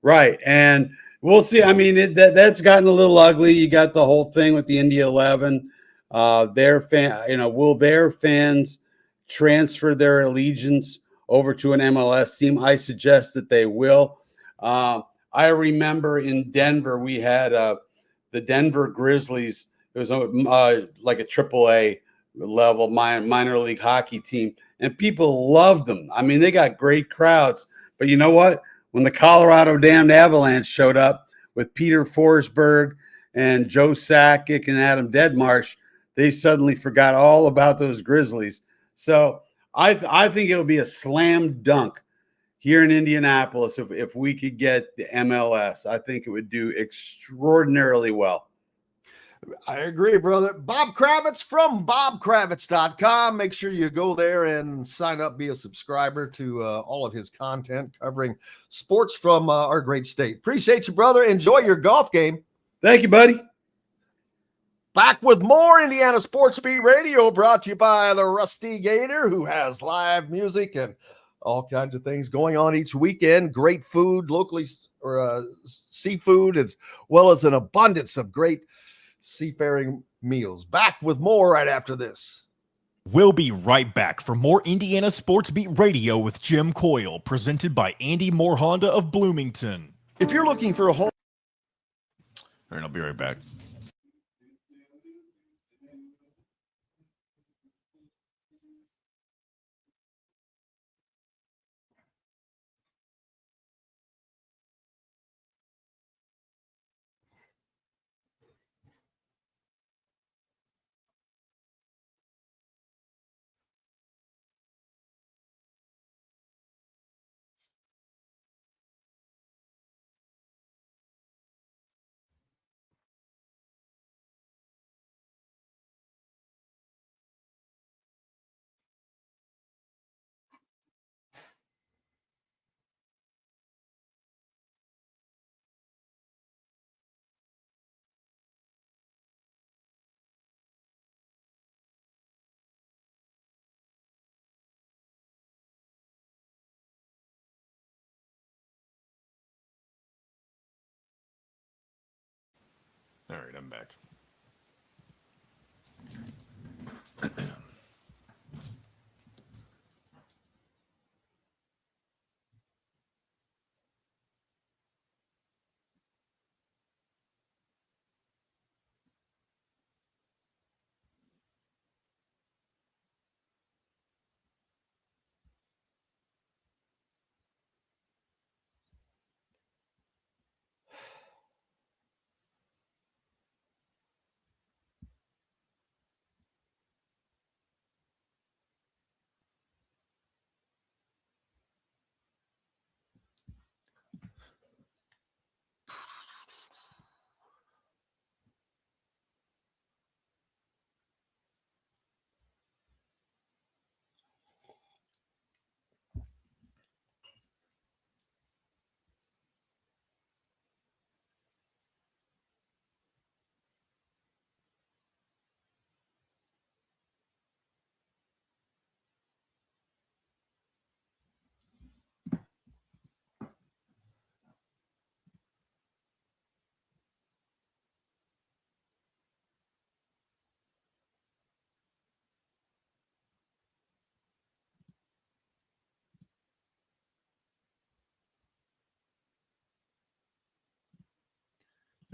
Right. And we'll see. I mean, that's gotten a little ugly. You got the whole thing with the Indy 11. Will their fans transfer their allegiance over to an MLS team? I suggest that they will. I remember in Denver, we had the Denver Grizzlies. It was like a AAA level minor league hockey team, and people loved them. I mean, they got great crowds. But you know what? When the Colorado Damned Avalanche showed up with Peter Forsberg and Joe Sakic and Adam Deadmarsh, they suddenly forgot all about those Grizzlies. So I think it'll be a slam dunk here in Indianapolis if we could get the MLS. I think it would do extraordinarily well. I agree, brother. Bob Kravitz from bobkravitz.com. Make sure you go there and sign up, be a subscriber to all of his content covering sports from our great state. Appreciate you, brother. Enjoy your golf game. Thank you, buddy. Back with more Indiana Sports Beat Radio, brought to you by the Rusty Gator, who has live music and all kinds of things going on each weekend. Great food, locally or seafood, as well as an abundance of great seafaring meals. Back with more right after this. We'll be right back for more Indiana Sports Beat Radio with Jim Coyle, presented by Andy Moore Honda of Bloomington. If you're looking for a home. All right, I'll be right back. All right, I'm back.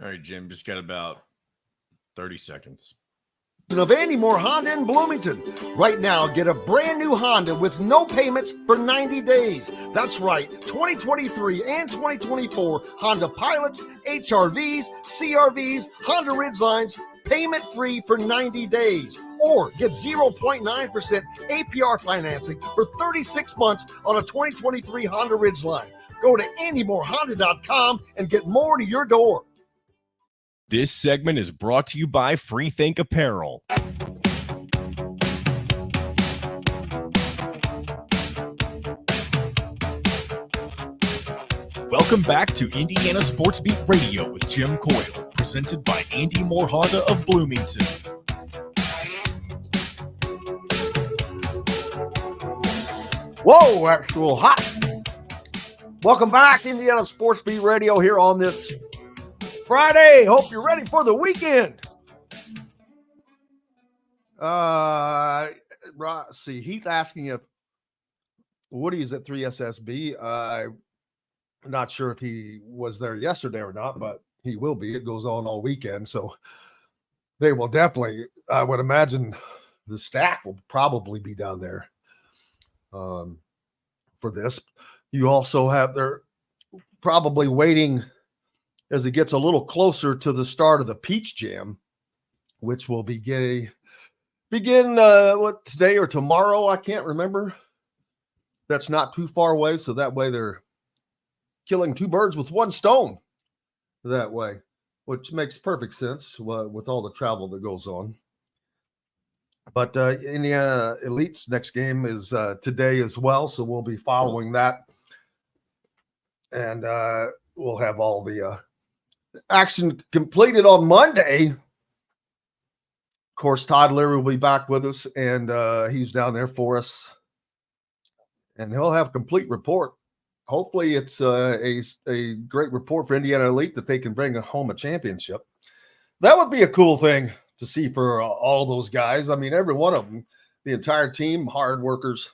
All right, Jim, just got about 30 seconds. Of Andy Moore Honda in Bloomington. Right now, get a brand new Honda with no payments for 90 days. That's right, 2023 and 2024 Honda Pilots, HRVs, CRVs, Honda Ridgelines, payment-free for 90 days. Or get 0.9% APR financing for 36 months on a 2023 Honda Ridgeline. Go to AndyMooreHonda.com and get more to your door. This segment is brought to you by Freethink Apparel. Welcome back to Indiana Sports Beat Radio with Jim Coyle, presented by Andy Moore Honda of Bloomington. Whoa, that's a little hot. Welcome back, Indiana Sports Beat Radio here on this Friday. Hope you're ready for the weekend. See, Heath asking if Woody is at 3SSB. I'm not sure if he was there yesterday or not, but he will be. It goes on all weekend, so they will definitely. I would imagine the staff will probably be down there for this. You also have they're probably waiting as it gets a little closer to the start of the Peach Jam, which will begin what, today or tomorrow? I can't remember. That's not too far away, so that way they're killing two birds with one stone that way, which makes perfect sense with all the travel that goes on. But Indiana Elite's next game is today as well, so we'll be following that, and we'll have all the action completed on Monday. Of course, Todd Leary will be back with us, and he's down there for us, and he'll have a complete report. Hopefully it's a great report for Indiana Elite that they can bring home a championship. That would be a cool thing to see for all those guys. I mean, every one of them, the entire team, hard workers,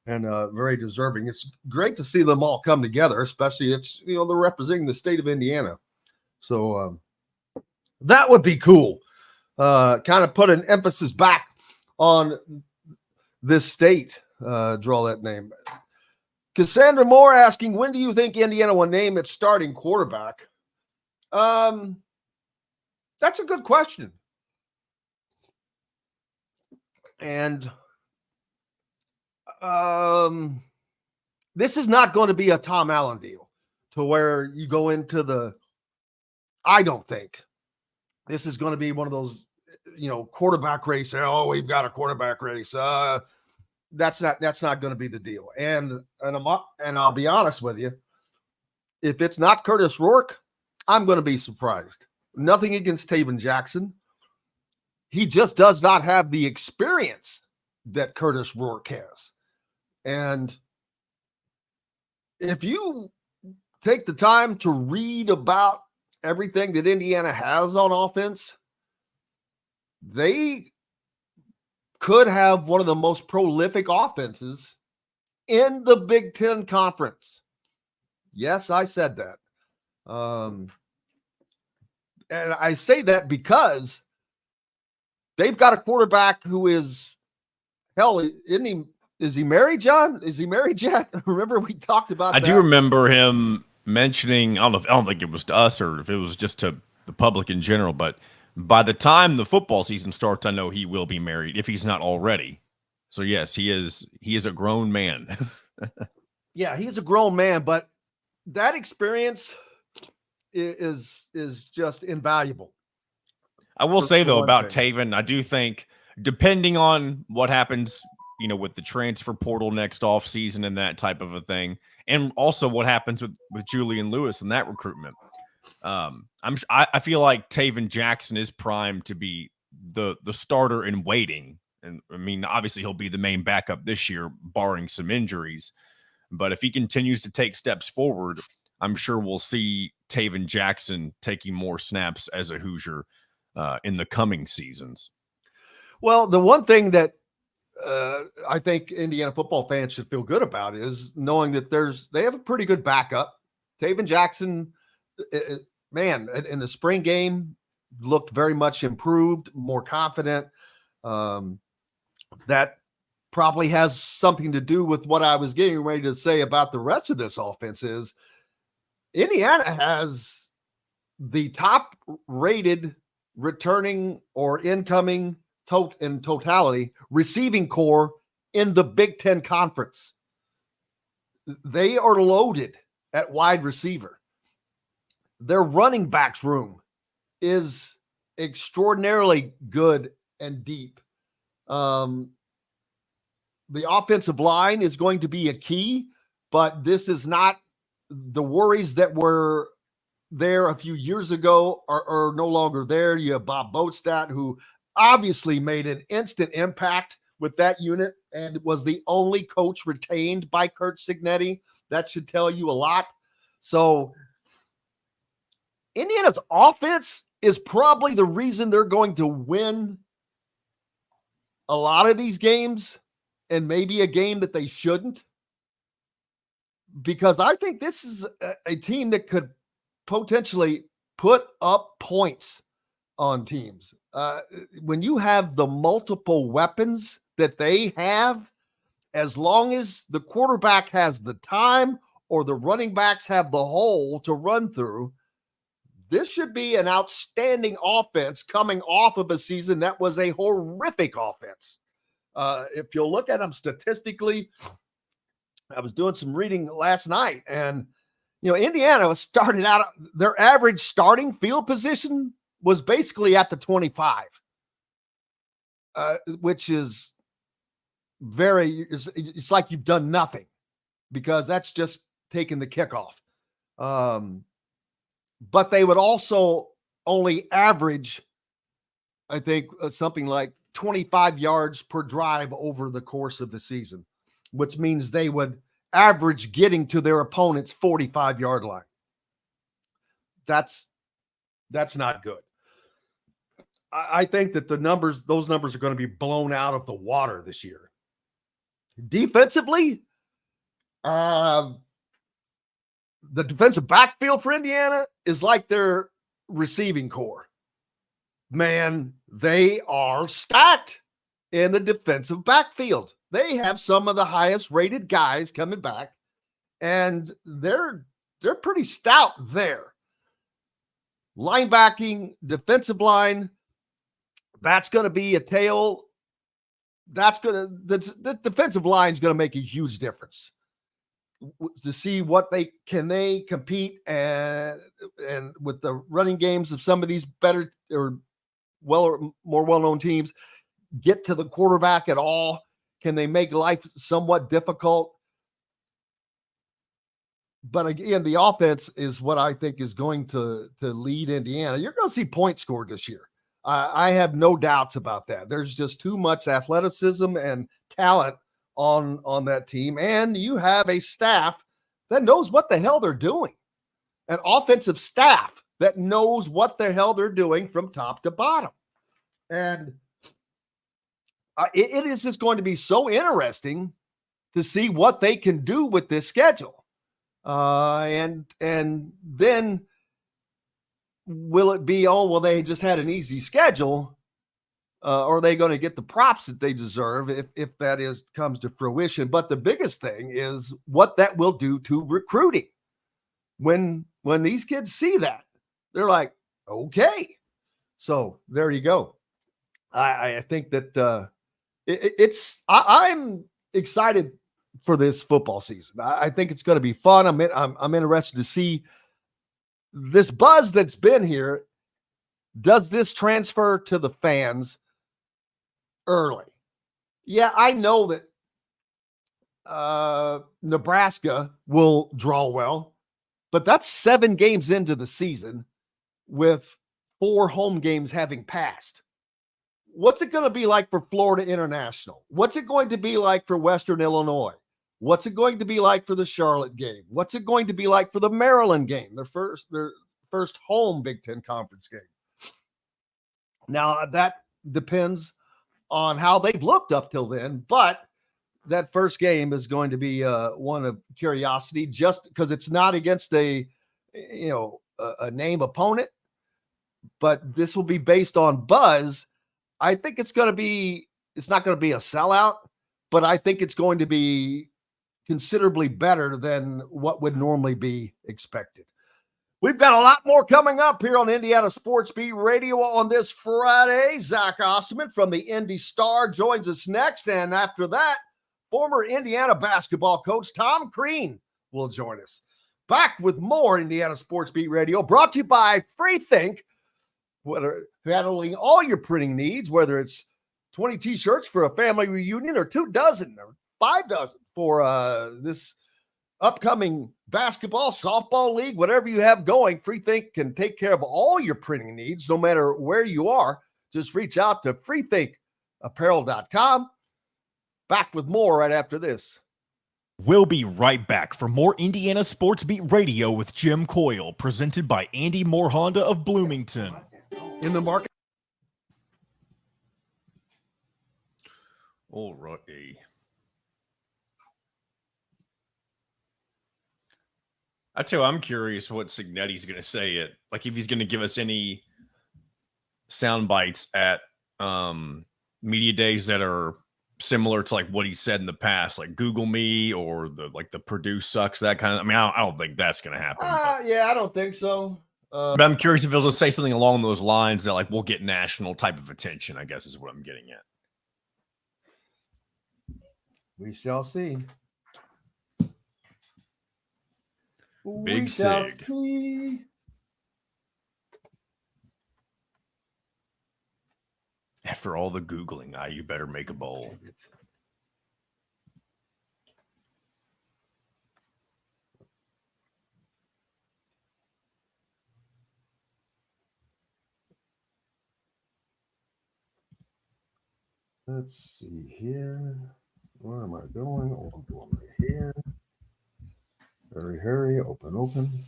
and very deserving. It's great to see them all come together, especially they're representing the state of Indiana. So that would be cool. Kind of put an emphasis back on this state. Draw that name. Cassandra Moore asking, when do you think Indiana will name its starting quarterback? That's a good question. And this is not going to be a Tom Allen deal to where you go into I don't think this is going to be one of those, quarterback race. Oh, we've got a quarterback race. That's not going to be the deal. And I'll be honest with you, if it's not Curtis Rourke, I'm going to be surprised. Nothing against Taven Jackson. He just does not have the experience that Curtis Rourke has. And if you take the time to read about everything that Indiana has on offense, they could have one of the most prolific offenses in the Big Ten Conference. Yes, I said that. And I say that because they've got a quarterback who is, is he married, John? Is he married yet? Remember we talked about that? I do remember him mentioning, I don't think it was to us or if it was just to the public in general, but by the time the football season starts, I know he will be married if he's not already. So yes, he is a grown man. Yeah, he's a grown man, but that experience is just invaluable. I will say though about Taven, I do think depending on what happens, with the transfer portal next offseason and that type of a thing, and also what happens with Julian Lewis and that recruitment, I feel like Taven Jackson is primed to be the starter in waiting. And I mean, obviously he'll be the main backup this year, barring some injuries. But if he continues to take steps forward, I'm sure we'll see Taven Jackson taking more snaps as a Hoosier in the coming seasons. Well, the one thing that I think Indiana football fans should feel good about is knowing that they have a pretty good backup. Taven Jackson, man, in the spring game, looked very much improved, more confident. That probably has something to do with what I was getting ready to say about the rest of this offense is Indiana has the top rated returning or incoming in totality receiving core in the Big Ten Conference. They are loaded at wide receiver. Their running backs room is extraordinarily good and deep. The offensive line is going to be a key, but this is not the worries that were there a few years ago are no longer there. You have Bob Boatstadt, who obviously made an instant impact with that unit and was the only coach retained by Curt Cignetti. That should tell you a lot. So Indiana's offense is probably the reason they're going to win a lot of these games and maybe a game that they shouldn't, because I think this is a team that could potentially put up points on teams. When you have the multiple weapons that they have, as long as the quarterback has the time or the running backs have the hole to run through, this should be an outstanding offense coming off of a season that was a horrific offense. If you'll look at them statistically, I was doing some reading last night, and Indiana started out, their average starting field position was basically at the 25, which is it's like you've done nothing, because that's just taking the kickoff. But they would also only average, I think, something like 25 yards per drive over the course of the season, which means they would average getting to their opponent's 45-yard line. That's not good. I think that those numbers are going to be blown out of the water this year. Defensively, the defensive backfield for Indiana is like their receiving core. Man, they are stacked in the defensive backfield. They have some of the highest rated guys coming back, and they're pretty stout there. Linebacking, defensive line, that's going to be a tale. The defensive line is going to make a huge difference to see what they compete and with the running games of some of these better or more well-known teams, get to the quarterback at all. Can they make life somewhat difficult? But again, the offense is what I think is going to lead Indiana. You're going to see points scored this year. I have no doubts about that. There's just too much athleticism and talent on that team. And you have a staff that knows what the hell they're doing. An offensive staff that knows what the hell they're doing from top to bottom. And it is just going to be so interesting to see what they can do with this schedule. And then will it be, they just had an easy schedule? Or are they going to get the props that they deserve if that comes to fruition? But the biggest thing is what that will do to recruiting. When these kids see that, they're like, okay. So there you go. I think that I'm excited for this football season. I think it's going to be fun. I'm interested to see this buzz that's been here. Does this transfer to the fans early? Yeah, I know that Nebraska will draw well, but that's 7 games into the season with 4 home games having passed. What's it going to be like for Florida International? What's it going to be like for Western Illinois? What's it going to be like for the Charlotte game? What's it going to be like for the Maryland game, their first home Big Ten Conference game? Now, that depends on how they've looked up till then, but that first game is going to be one of curiosity, just because it's not against a name opponent, but this will be based on buzz. I think it's not going to be a sellout, but I think it's going to be considerably better than what would normally be expected. We've got a lot more coming up here on Indiana Sports Beat Radio on this Friday. Zach Osterman from the Indy Star joins us next. And after that, former Indiana basketball coach Tom Crean will join us. Back with more Indiana Sports Beat Radio, brought to you by FreeThink, handling all your printing needs, whether it's 20 t-shirts for a family reunion or 2 dozen or 5 dozen for this upcoming basketball, softball league, whatever you have going. FreeThink can take care of all your printing needs, no matter where you are. Just reach out to freethinkapparel.com. Back with more right after this. We'll be right back for more Indiana Sports Beat Radio with Jim Coyle, presented by Andy Moore Honda of Bloomington. In the market. All righty. I tell you, I'm curious what Signetti's going to say. If he's going to give us any sound bites at media days that are similar to like what he said in the past, like Google Me or the Purdue sucks, that kind of. I mean, I don't think that's going to happen. Yeah, I don't think so. But I'm curious if he'll just say something along those lines that will get national type of attention, I guess is what I'm getting at. We shall see. Big Sig. After all the Googling, you better make a bowl. Let's see here. Where am I going? Oh, I'm going right here. Hurry, open.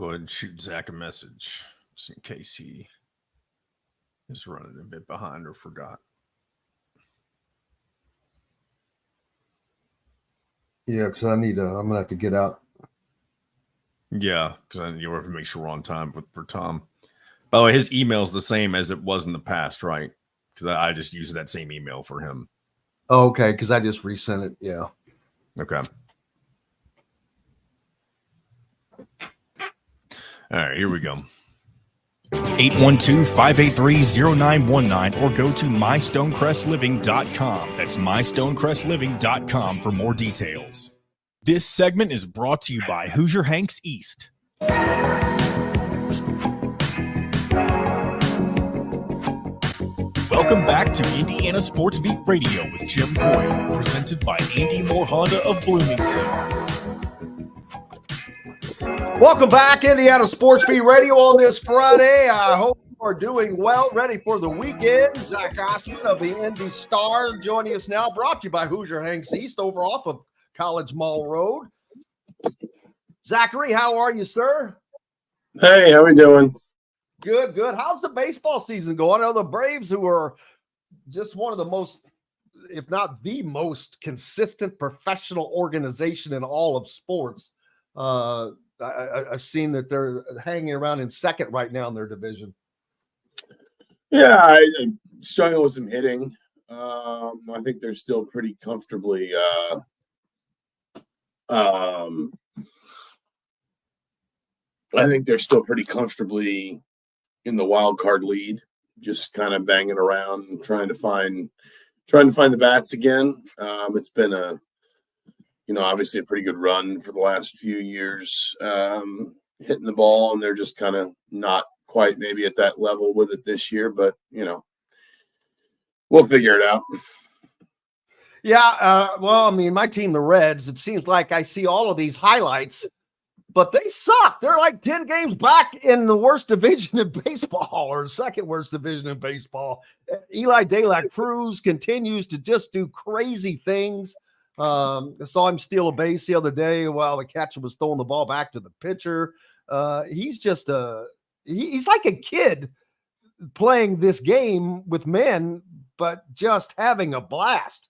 go ahead and shoot Zach a message just in case he is running a bit behind or forgot. Yeah, because I'm gonna have to get out. Yeah, because you have to make sure we're on time for Tom. By the way, his email is the same as it was in the past, right? Because I just used that same email for him. Oh, okay, because I just resent it. Yeah. Okay. All right, here we go. 812-583-0919 or go to mystonecrestliving.com. That's mystonecrestliving.com for more details. This segment is brought to you by Hoosier Hanks East. Welcome back to Indiana Sports Beat Radio with Jim Coyle, presented by Andy Moore Honda of Bloomington. Welcome back, Indiana Sports Beat Radio on this Friday. I hope you are doing well, ready for the weekend. Zach Osterman of the Indy Star joining us now, brought to you by Hoosier Hanks East over off of College Mall Road. Zachary, how are you, sir? Hey, how we doing? Good, good. How's the baseball season going? I know the Braves, who are just one of the most, if not the most consistent professional organization in all of sports. I've seen that they're hanging around in second right now in their division. Yeah, I struggle with some hitting. I think they're still pretty comfortably in the wild card lead, just kind of banging around and trying to find the bats again. It's been obviously a pretty good run for the last few years, hitting the ball, and they're just kind of not quite maybe at that level with it this year, but we'll figure it out. Yeah, well, I mean, my team, the Reds, it seems like I see all of these highlights, but they suck. They're like 10 games back in the worst division in baseball, or second worst division in baseball. Eli De La Cruz continues to just do crazy things. I saw him steal a base the other day while the catcher was throwing the ball back to the pitcher. He's just he's like a kid playing this game with men, but just having a blast.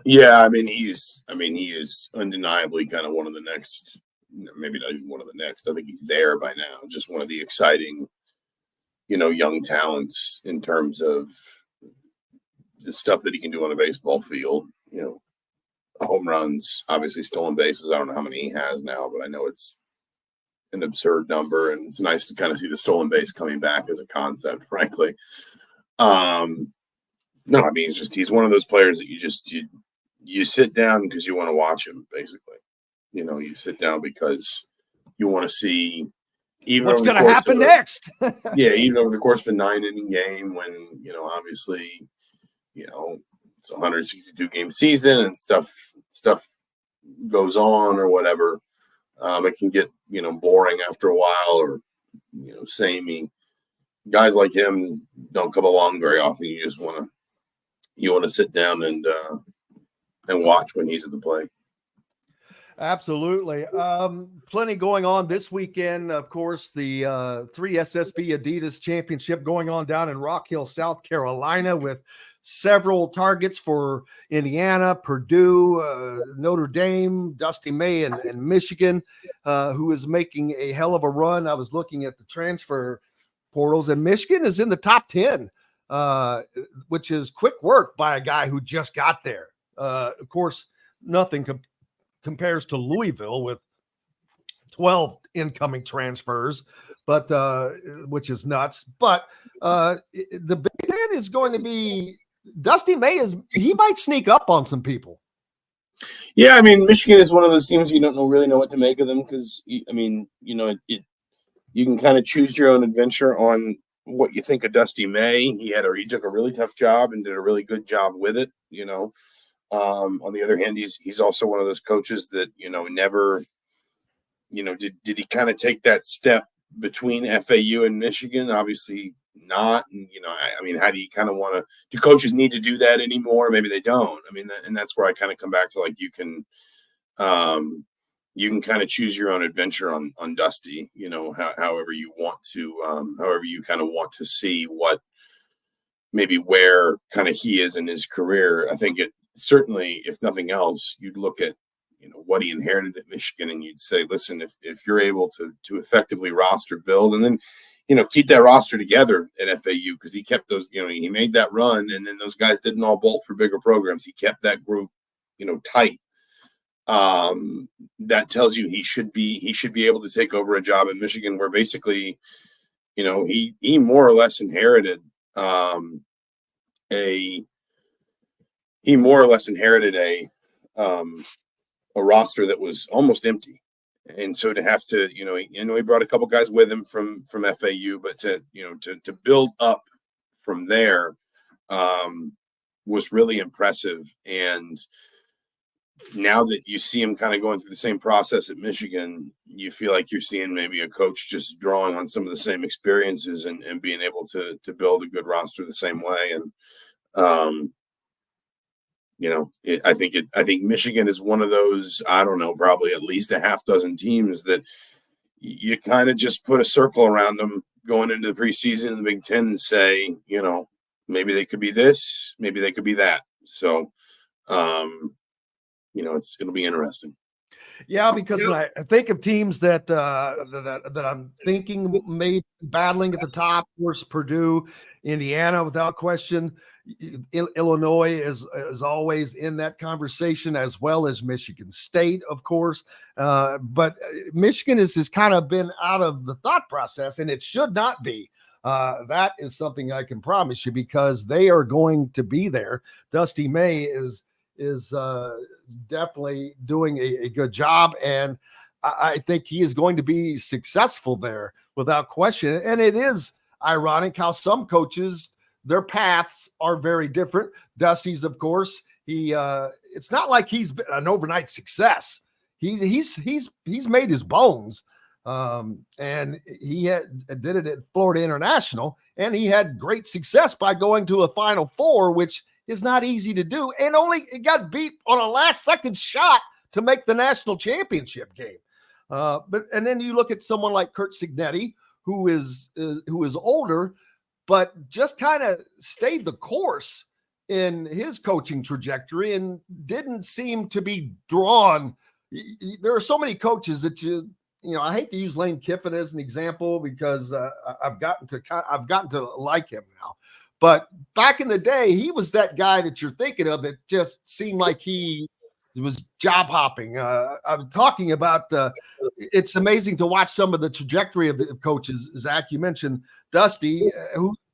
Yeah, I mean, he is undeniably kind of one of the next, maybe not even one of the next. I think he's there by now. Just one of the exciting, young talents in terms of the stuff that he can do on a baseball field. Home runs, obviously stolen bases. I don't know how many he has now, but I know it's an absurd number, and it's nice to kind of see the stolen base coming back as a concept, frankly. No, I mean, he's one of those players that you sit down because you want to watch him, basically. You sit down because you want to see even what's going to happen next. Yeah, even over the course of a 9-inning game when, obviously, it's a 162 game season and stuff goes on or whatever. It can get, boring after a while or, samey. Guys like him don't come along very often. You just want to sit down and watch when he's at the plate. Absolutely. Plenty going on this weekend. Of course, the 3 SSB Adidas Championship going on down in Rock Hill, South Carolina, with several targets for Indiana, Purdue, Notre Dame, Dusty May, and Michigan, who is making a hell of a run. I was looking at the transfer portals, and Michigan is in the top 10, which is quick work by a guy who just got there. Of course, nothing compares to Louisville with 12 incoming transfers, but which is nuts. But the Big Ten is going to be Dusty May he might sneak up on some people. Yeah, I mean, Michigan is one of those teams you don't really know what to make of them because, I mean, you can kind of choose your own adventure on what you think of Dusty May. He took a really tough job and did a really good job with it, On the other hand, he's also one of those coaches that, never, did he kind of take that step between FAU and Michigan? Obviously not. And, I mean, how do you kind of do coaches need to do that anymore? Maybe they don't. I mean, and that's where I kind of come back to, like, you can, you can kind of choose your own adventure on Dusty, however you want to, however you kind of want to see what, maybe where kind of he is in his career. I think it certainly, if nothing else, you'd look at, what he inherited at Michigan, and you'd say, listen, if you're able to effectively roster build, and then, keep that roster together at FAU, because he kept those, he made that run, and then those guys didn't all bolt for bigger programs. He kept that group, tight. That tells you he should be able to take over a job at Michigan, where basically, he more or less inherited a roster that was almost empty. And so to have to, he brought a couple guys with him from FAU, but to build up from there was really impressive. And now that you see him kind of going through the same process at Michigan, you feel like you're seeing maybe a coach just drawing on some of the same experiences and being able to build a good roster the same way. And, I think Michigan is one of those, I don't know, probably at least a half dozen teams that you kind of just put a circle around them going into the preseason in the Big Ten and say, maybe they could be this, maybe they could be that. So, it'll be interesting. Yeah, because when I think of teams that I'm thinking may be battling at the top, of course, Purdue, Indiana, without question. Illinois is always in that conversation, as well as Michigan State, of course. But Michigan has kind of been out of the thought process, and it should not be. That is something I can promise you, because they are going to be there. Dusty May is definitely doing a good job, and I think he is going to be successful there without question. And it is ironic how some coaches, their paths are very different. Dusty's, of course, it's not like he's been an overnight success. He's made his bones, and he did it at Florida International, and he had great success by going to a Final Four, which is not easy to do, and it got beat on a last-second shot to make the national championship game. And then you look at someone like Curt Cignetti, who is older, but just kind of stayed the course in his coaching trajectory and didn't seem to be drawn. There are so many coaches that I hate to use Lane Kiffin as an example, because I've gotten to like him now. But back in the day, he was that guy that you're thinking of that just seemed like he was job hopping. I'm talking about it's amazing to watch some of the trajectory of the coaches. Zach, you mentioned Dusty,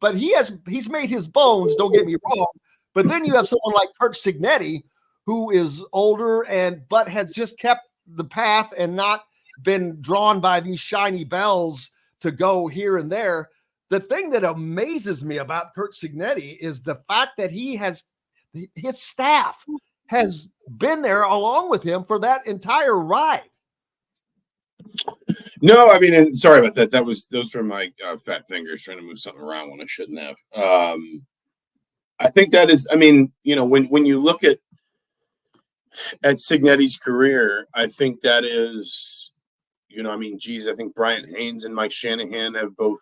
but he's made his bones, don't get me wrong. But then you have someone like Curt Cignetti, who is older but has just kept the path and not been drawn by these shiny bells to go here and there. The thing that amazes me about Curt Cignetti is the fact that his staff has been there along with him for that entire ride. No, I mean, and sorry about that. Those were my fat fingers trying to move something around when I shouldn't have. I think that is, I mean, when you look at Cignetti's career, I think that is, I think Bryant Haynes and Mike Shanahan have both.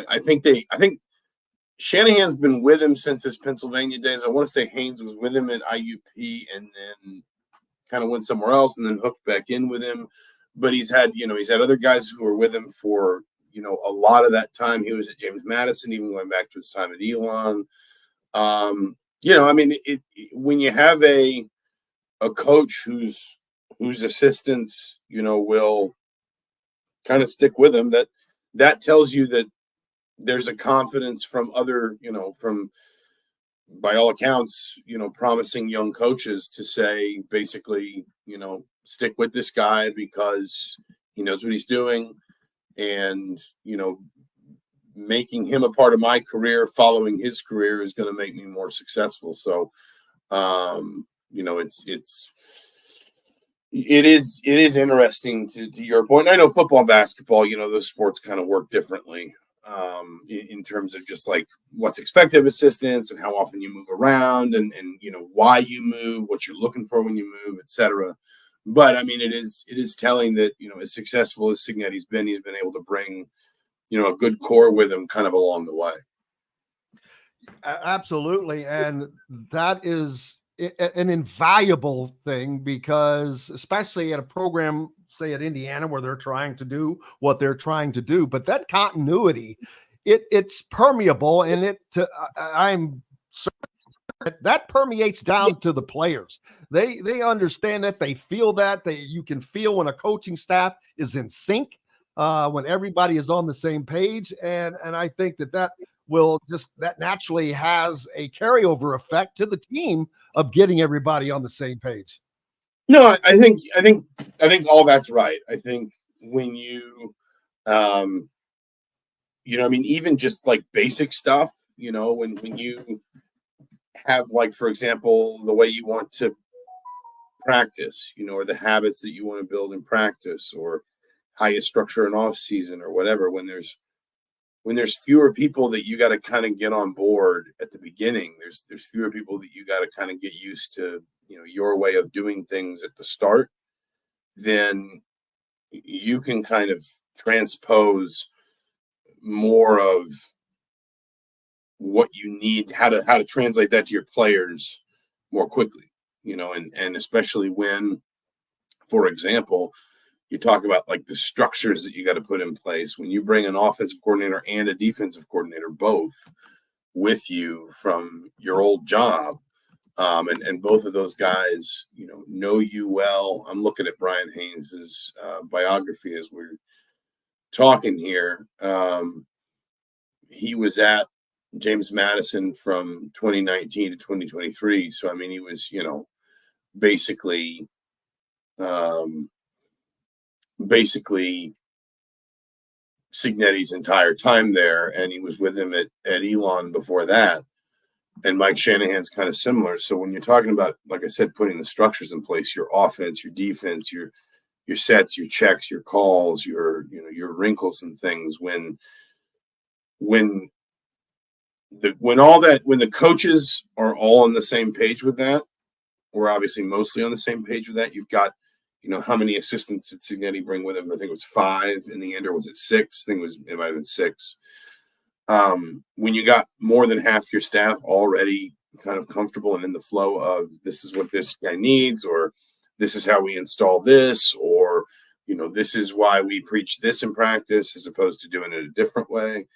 I think Shanahan's been with him since his Pennsylvania days. I want to say Haynes was with him at IUP and then kind of went somewhere else and then hooked back in with him. But he's had other guys who were with him for, a lot of that time. He was at James Madison, even going back to his time at Elon. When you have a coach whose assistants, will kind of stick with him, that tells you that there's a confidence from other, from by all accounts, promising young coaches to say, basically, stick with this guy because he knows what he's doing, and, making him a part of my career, following his career is going to make me more successful. So, it is interesting to your point. I know football and basketball, those sports kind of work differently. In terms of just like what's expected of assistants and how often you move around and why you move, what you're looking for when you move, etc. But I mean, it is telling that, as successful as Signetti's been, he's been able to bring, a good core with him kind of along the way. Absolutely. And that is an invaluable thing, because especially at a program, say at Indiana, where they're trying to do what they're trying to do, but that continuity, it's permeable, and I'm certain that permeates down to the players. They understand that, they feel that, you can feel when a coaching staff is in sync, when everybody is on the same page. And I think that naturally has a carryover effect to the team of getting everybody on the same page. No, I think all that's right. I think when you, even just like basic stuff, when you have, like, for example, the way you want to practice, or the habits that you want to build in practice, or how you structure an off season or whatever, when there's fewer people that you got to kind of get on board at the beginning, there's fewer people that you got to kind of get used to, your way of doing things at the start, then you can kind of transpose more of what you need, how to translate that to your players more quickly, and especially when, for example, you talk about like the structures that you got to put in place when you bring an offensive coordinator and a defensive coordinator both with you from your old job. And both of those guys, know you well. I'm looking at Brian Haynes's biography as we're talking here. He was at James Madison from 2019 to 2023. So, I mean, he was, basically Signetti's entire time there, and he was with him at Elon before that. And Mike Shanahan's kind of similar. So when you're talking about, like I said, putting the structures in place, your offense, your defense, your sets, your checks, your calls, your wrinkles and things, when the coaches are all on the same page with that, we're obviously mostly on the same page with that. You've got, how many assistants did Signetti bring with him? I think it was 5 in the end, or was it 6? I think it might have been 6. When you got more than half your staff already kind of comfortable and in the flow of, this is what this guy needs, or this is how we install this, or, this is why we preach this in practice as opposed to doing it a different way,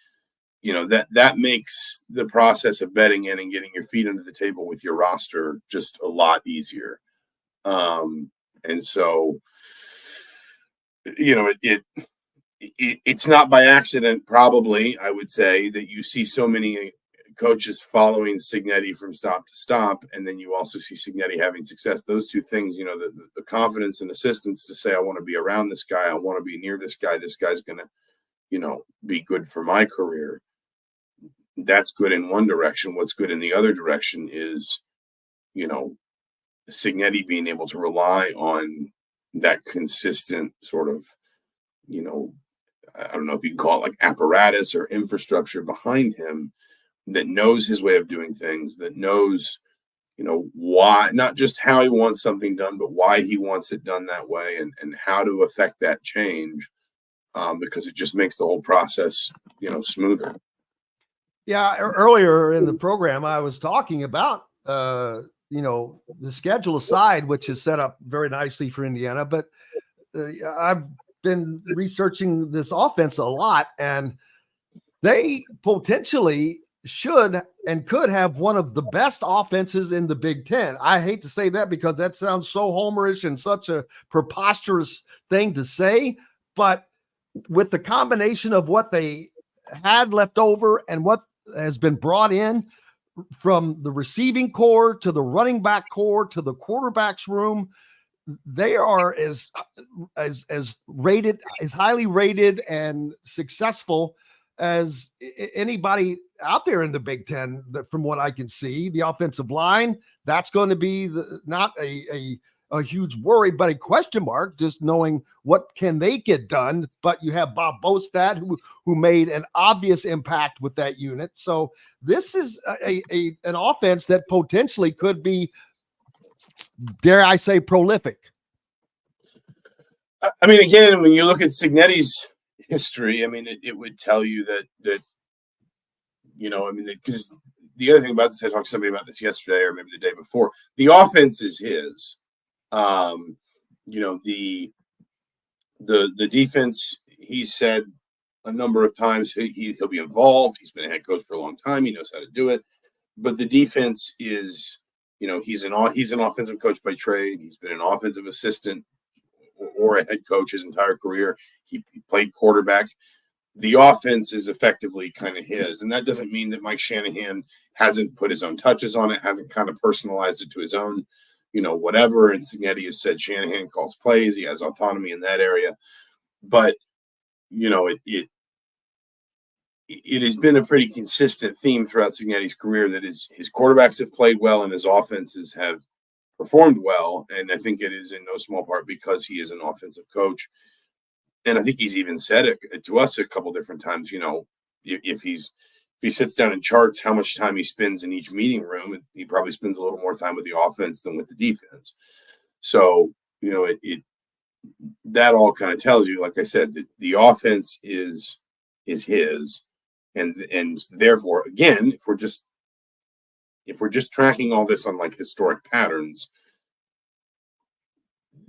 that makes the process of betting in and getting your feet under the table with your roster just a lot easier. And so, it's not by accident, probably, I would say, that you see so many coaches following Signetti from stop to stop, and then you also see Signetti having success. Those two things, the confidence and assistance to say, I want to be around this guy, I want to be near this guy's going to, be good for my career. That's good in one direction. What's good in the other direction is, Signetti being able to rely on that consistent sort of, I don't know if you can call it like apparatus or infrastructure behind him that knows his way of doing things, that knows, why, not just how he wants something done, but why he wants it done that way, and how to affect that change, because it just makes the whole process, smoother. Yeah. Earlier in the program, I was talking about, the schedule aside, which is set up very nicely for Indiana, but I've been researching this offense a lot, and they potentially should and could have one of the best offenses in the Big Ten. I hate to say that because that sounds so homerish and such a preposterous thing to say, but with the combination of what they had left over and what has been brought in, from the receiving core to the running back core to the quarterback's room, they are as rated, as highly rated and successful as anybody out there in the Big Ten. From what I can see, the offensive line, that's going to be not a huge worry, but a question mark, just knowing what can they get done. But you have Bob Bostad, who made an obvious impact with that unit. So this is an offense that potentially could be, dare I say, prolific. I mean, again, when you look at Signetti's history, I mean, it would tell you that I mean, because the other thing about this, I talked to somebody about this yesterday or maybe the day before. The offense is his. The defense, he said a number of times he'll be involved. He's been a head coach for a long time. He knows how to do it. But the defense is, he's an offensive coach by trade. He's been an offensive assistant or a head coach his entire career. He played quarterback. The offense is effectively kind of his. And that doesn't mean that Mike Shanahan hasn't put his own touches on it, hasn't kind of personalized it to his own, whatever. And Signetti has said Shanahan calls plays. He has autonomy in that area. But, it has been a pretty consistent theme throughout Signetti's career that his quarterbacks have played well and his offenses have performed well. And I think it is in no small part because he is an offensive coach. And I think he's even said it to us a couple different times, if he sits down and charts how much time he spends in each meeting room, he probably spends a little more time with the offense than with the defense. So, that all kind of tells you, like I said, that the offense is his. And therefore, again, if we're just tracking all this on like historic patterns,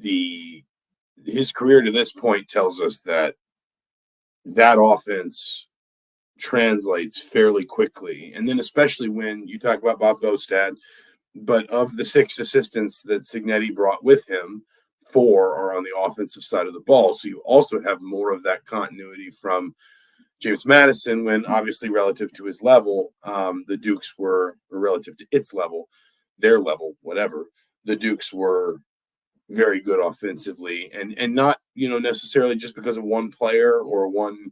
his career to this point tells us that offense translates fairly quickly. And then especially when you talk about Bob Bostad, but of the 6 assistants that Signetti brought with him, 4 are on the offensive side of the ball. So you also have more of that continuity from James Madison, when obviously relative to his level, the Dukes were relative to its level, their level, whatever. The Dukes were very good offensively, and not necessarily just because of one player or one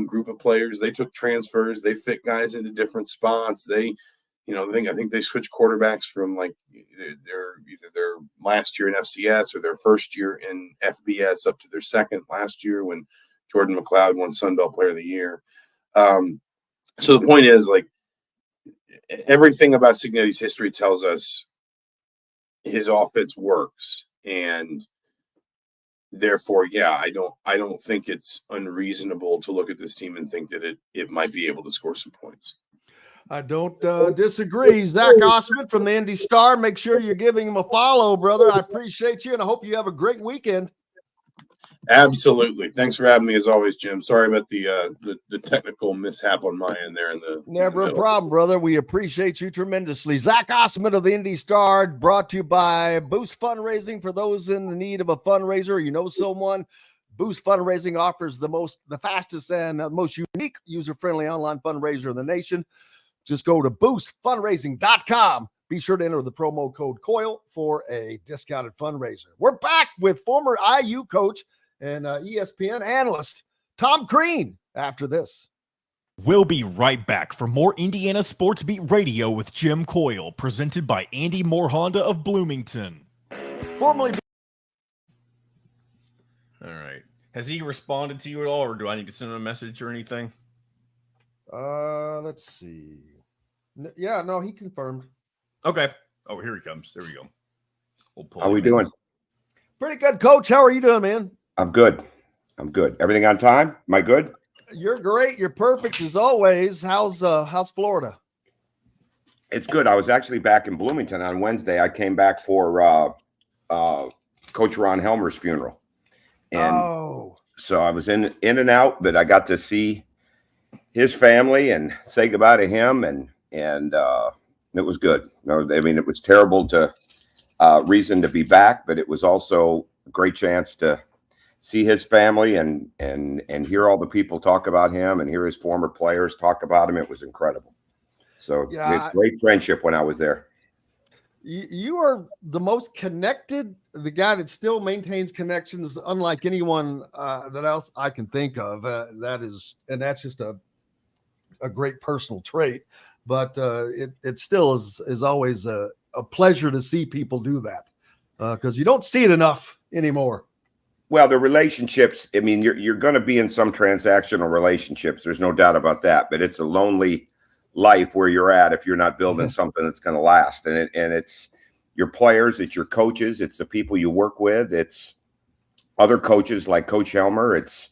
group of players. They took transfers, they fit guys into different spots. They, I think they switched quarterbacks from like either their last year in FCS or their first year in FBS up to their second last year when Jordan McLeod won Sun Belt Player of the Year. So the point is, like, everything about Signetti's history tells us his offense works, and therefore, I don't think it's unreasonable to look at this team and think that it might be able to score some points. I don't disagree. Zach Osterman from the Indy Star. Make sure you're giving him a follow, brother. I appreciate you, and I hope you have a great weekend. Absolutely. Thanks for having me as always, Jim. Sorry about the technical mishap on my end there. Never a problem, brother. We appreciate you tremendously. Zach Osterman of the Indy Star, brought to you by Boost Fundraising. For those in the need of a fundraiser, someone, Boost Fundraising offers the fastest and most unique user-friendly online fundraiser in the nation. Just go to boostfundraising.com. Be sure to enter the promo code COIL for a discounted fundraiser. We're back with former IU coach and ESPN analyst Tom Crean after this. We'll be right back for more Indiana Sports Beat Radio with Jim Coyle, presented by Andy Moore Honda of Bloomington. Formerly. All right. Has he responded to you at all, or do I need to send him a message or anything? Let's see. Yeah, no, he confirmed. Okay. Oh, here he comes. There we go. How are we doing? Pretty good, Coach. How are you doing, man? I'm good. Everything on time? Am I good? You're great. You're perfect as always. How's Florida? It's good. I was actually back in Bloomington on Wednesday. I came back for Coach Ron Helmer's funeral. And so I was in and out, but I got to see his family and say goodbye to him, and it was good. I mean, it was terrible to reason to be back, but it was also a great chance to see his family and hear all the people talk about him and hear his former players talk about him. It was incredible. So we had great friendship when I was there. You are the most connected, the guy that still maintains connections, unlike anyone that else I can think of. That's just a great personal trait. But it still is always a pleasure to see people do that because you don't see it enough anymore. Well, the relationships, I mean, you're going to be in some transactional relationships. There's no doubt about that. But it's a lonely life where you're at if you're not building something that's going to last. And it's your players, it's your coaches, it's the people you work with. It's other coaches like Coach Helmer. It's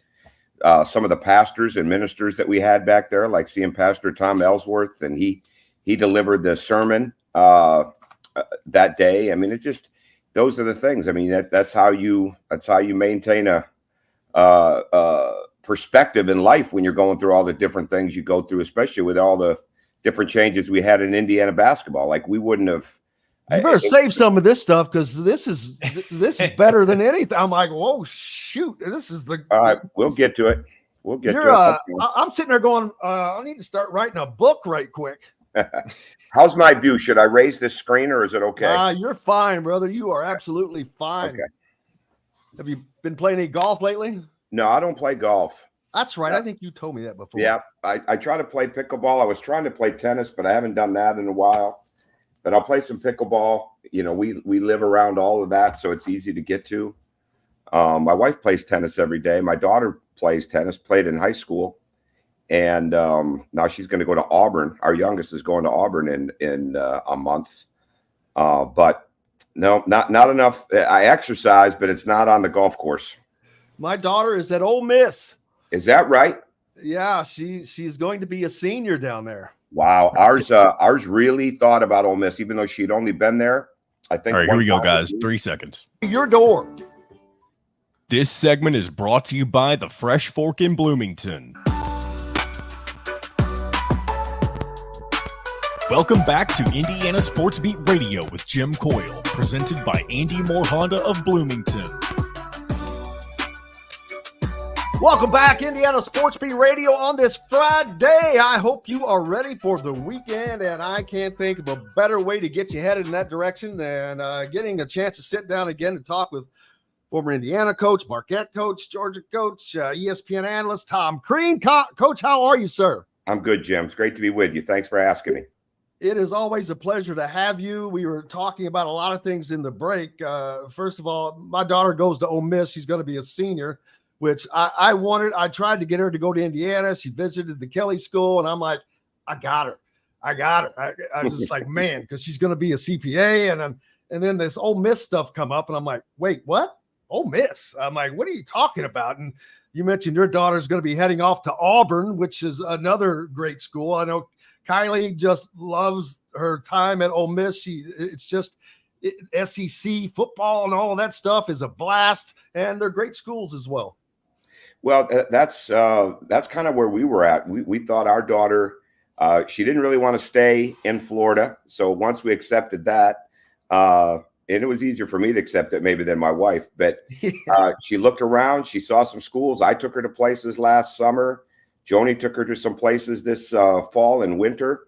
some of the pastors and ministers that we had back there, like seeing Pastor Tom Ellsworth, and he delivered the sermon that day. I mean, it's just, those are the things. I mean, that's how you maintain a perspective in life when you're going through all the different things you go through, especially with all the different changes we had in Indiana basketball. Like, we wouldn't have. You better save some of this stuff, because this is better than anything. I'm like, whoa, shoot! This is the. All right, we'll get to it. We'll get to it. I'm sitting there going, I need to start writing a book right quick. How's my view? Should I raise this screen, or is it okay? You're fine, brother. You are absolutely fine. Okay. Have you been playing any golf lately? No, I don't play golf. That's right. I think you told me that before. Yeah, I try to play pickleball. I was trying to play tennis, but I haven't done that in a while. But I'll play some pickleball. You know, we live around all of that, so it's easy to get to. My wife plays tennis every day. My daughter plays tennis, played in high school. And now she's going to go to Auburn. Our youngest is going to Auburn in a month. But no, not enough. I exercise, but it's not on the golf course. My daughter is at Ole Miss. Is that right? Yeah, she's going to be a senior down there. Wow. Ours really thought about Ole Miss, even though she'd only been there, I think. All right, here we go, guys. 3 seconds. Your door. This segment is brought to you by the Fresh Fork in Bloomington. Welcome back to Indiana Sports Beat Radio with Jim Coyle, presented by Andy Moore Honda of Bloomington. Welcome back, Indiana Sports Beat Radio on this Friday. I hope you are ready for the weekend, and I can't think of a better way to get you headed in that direction than getting a chance to sit down again and talk with former Indiana coach, Marquette coach, Georgia coach, ESPN analyst Tom Crean. Coach, how are you, sir? I'm good, Jim. It's great to be with you. Thanks for asking me. It is always a pleasure to have you. We were talking about a lot of things in the break. First of all, my daughter goes to Ole Miss. She's going to be a senior, which I wanted. I tried to get her to go to Indiana. She visited the Kelly School, and I'm like, I got her. I was just like, man, because she's going to be a CPA. And then this Ole Miss stuff come up, and I'm like, wait, what? Ole Miss? I'm like, what are you talking about? And you mentioned your daughter's going to be heading off to Auburn, which is another great school. I know Kylie just loves her time at Ole Miss. It's just SEC football and all of that stuff is a blast, and they're great schools as well. Well, that's kind of where we were at. We thought our daughter, she didn't really want to stay in Florida. So once we accepted that, and it was easier for me to accept it maybe than my wife, but she looked around, she saw some schools. I took her to places last summer. Joni took her to some places this fall and winter.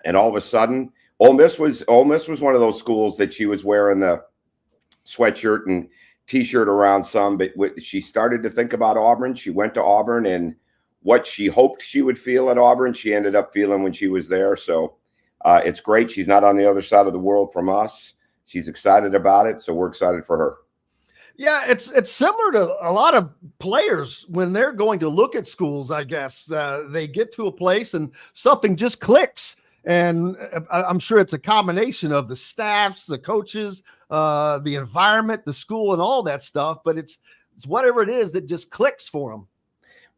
And all of a sudden, Ole Miss was one of those schools that she was wearing the sweatshirt and T-shirt around some, but she started to think about Auburn. She went to Auburn, and what she hoped she would feel at Auburn, she ended up feeling when she was there. So it's great. She's not on the other side of the world from us. She's excited about it, so we're excited for her. Yeah, it's similar to a lot of players when they're going to look at schools, I guess. They get to a place and something just clicks. And I'm sure it's a combination of the staffs, the coaches, the environment, the school, and all that stuff. But it's whatever it is that just clicks for them.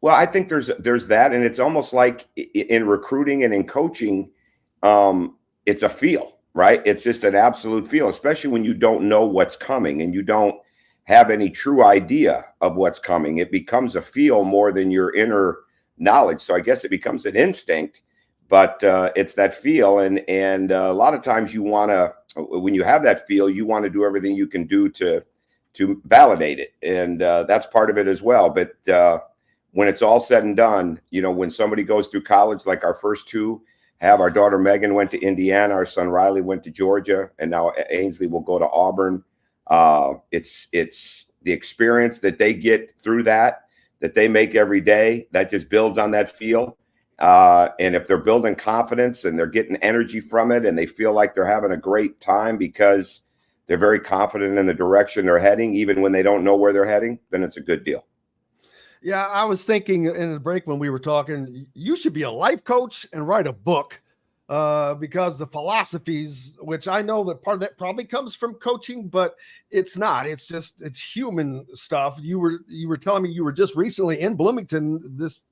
Well, I think there's that, and it's almost like in recruiting and in coaching, it's a feel, right? It's just an absolute feel, especially when you don't know what's coming and you don't have any true idea of what's coming. It becomes a feel more than your inner knowledge. So I guess it becomes an instinct. But it's that feel, and a lot of times you want to, when you have that feel, you want to do everything you can do to validate it, and that's part of it as well. But when it's all said and done, you know, when somebody goes through college, like our first two have, our daughter Megan went to Indiana, our son Riley went to Georgia, and now Ainsley will go to Auburn. It's the experience that they get through that they make every day that just builds on that feel. And if they're building confidence and they're getting energy from it and they feel like they're having a great time because they're very confident in the direction they're heading, even when they don't know where they're heading, then it's a good deal. Yeah, I was thinking in the break when we were talking, you should be a life coach and write a book because the philosophies, which I know that part of that probably comes from coaching, but it's not. It's human stuff. You were telling me you were just recently in Bloomington this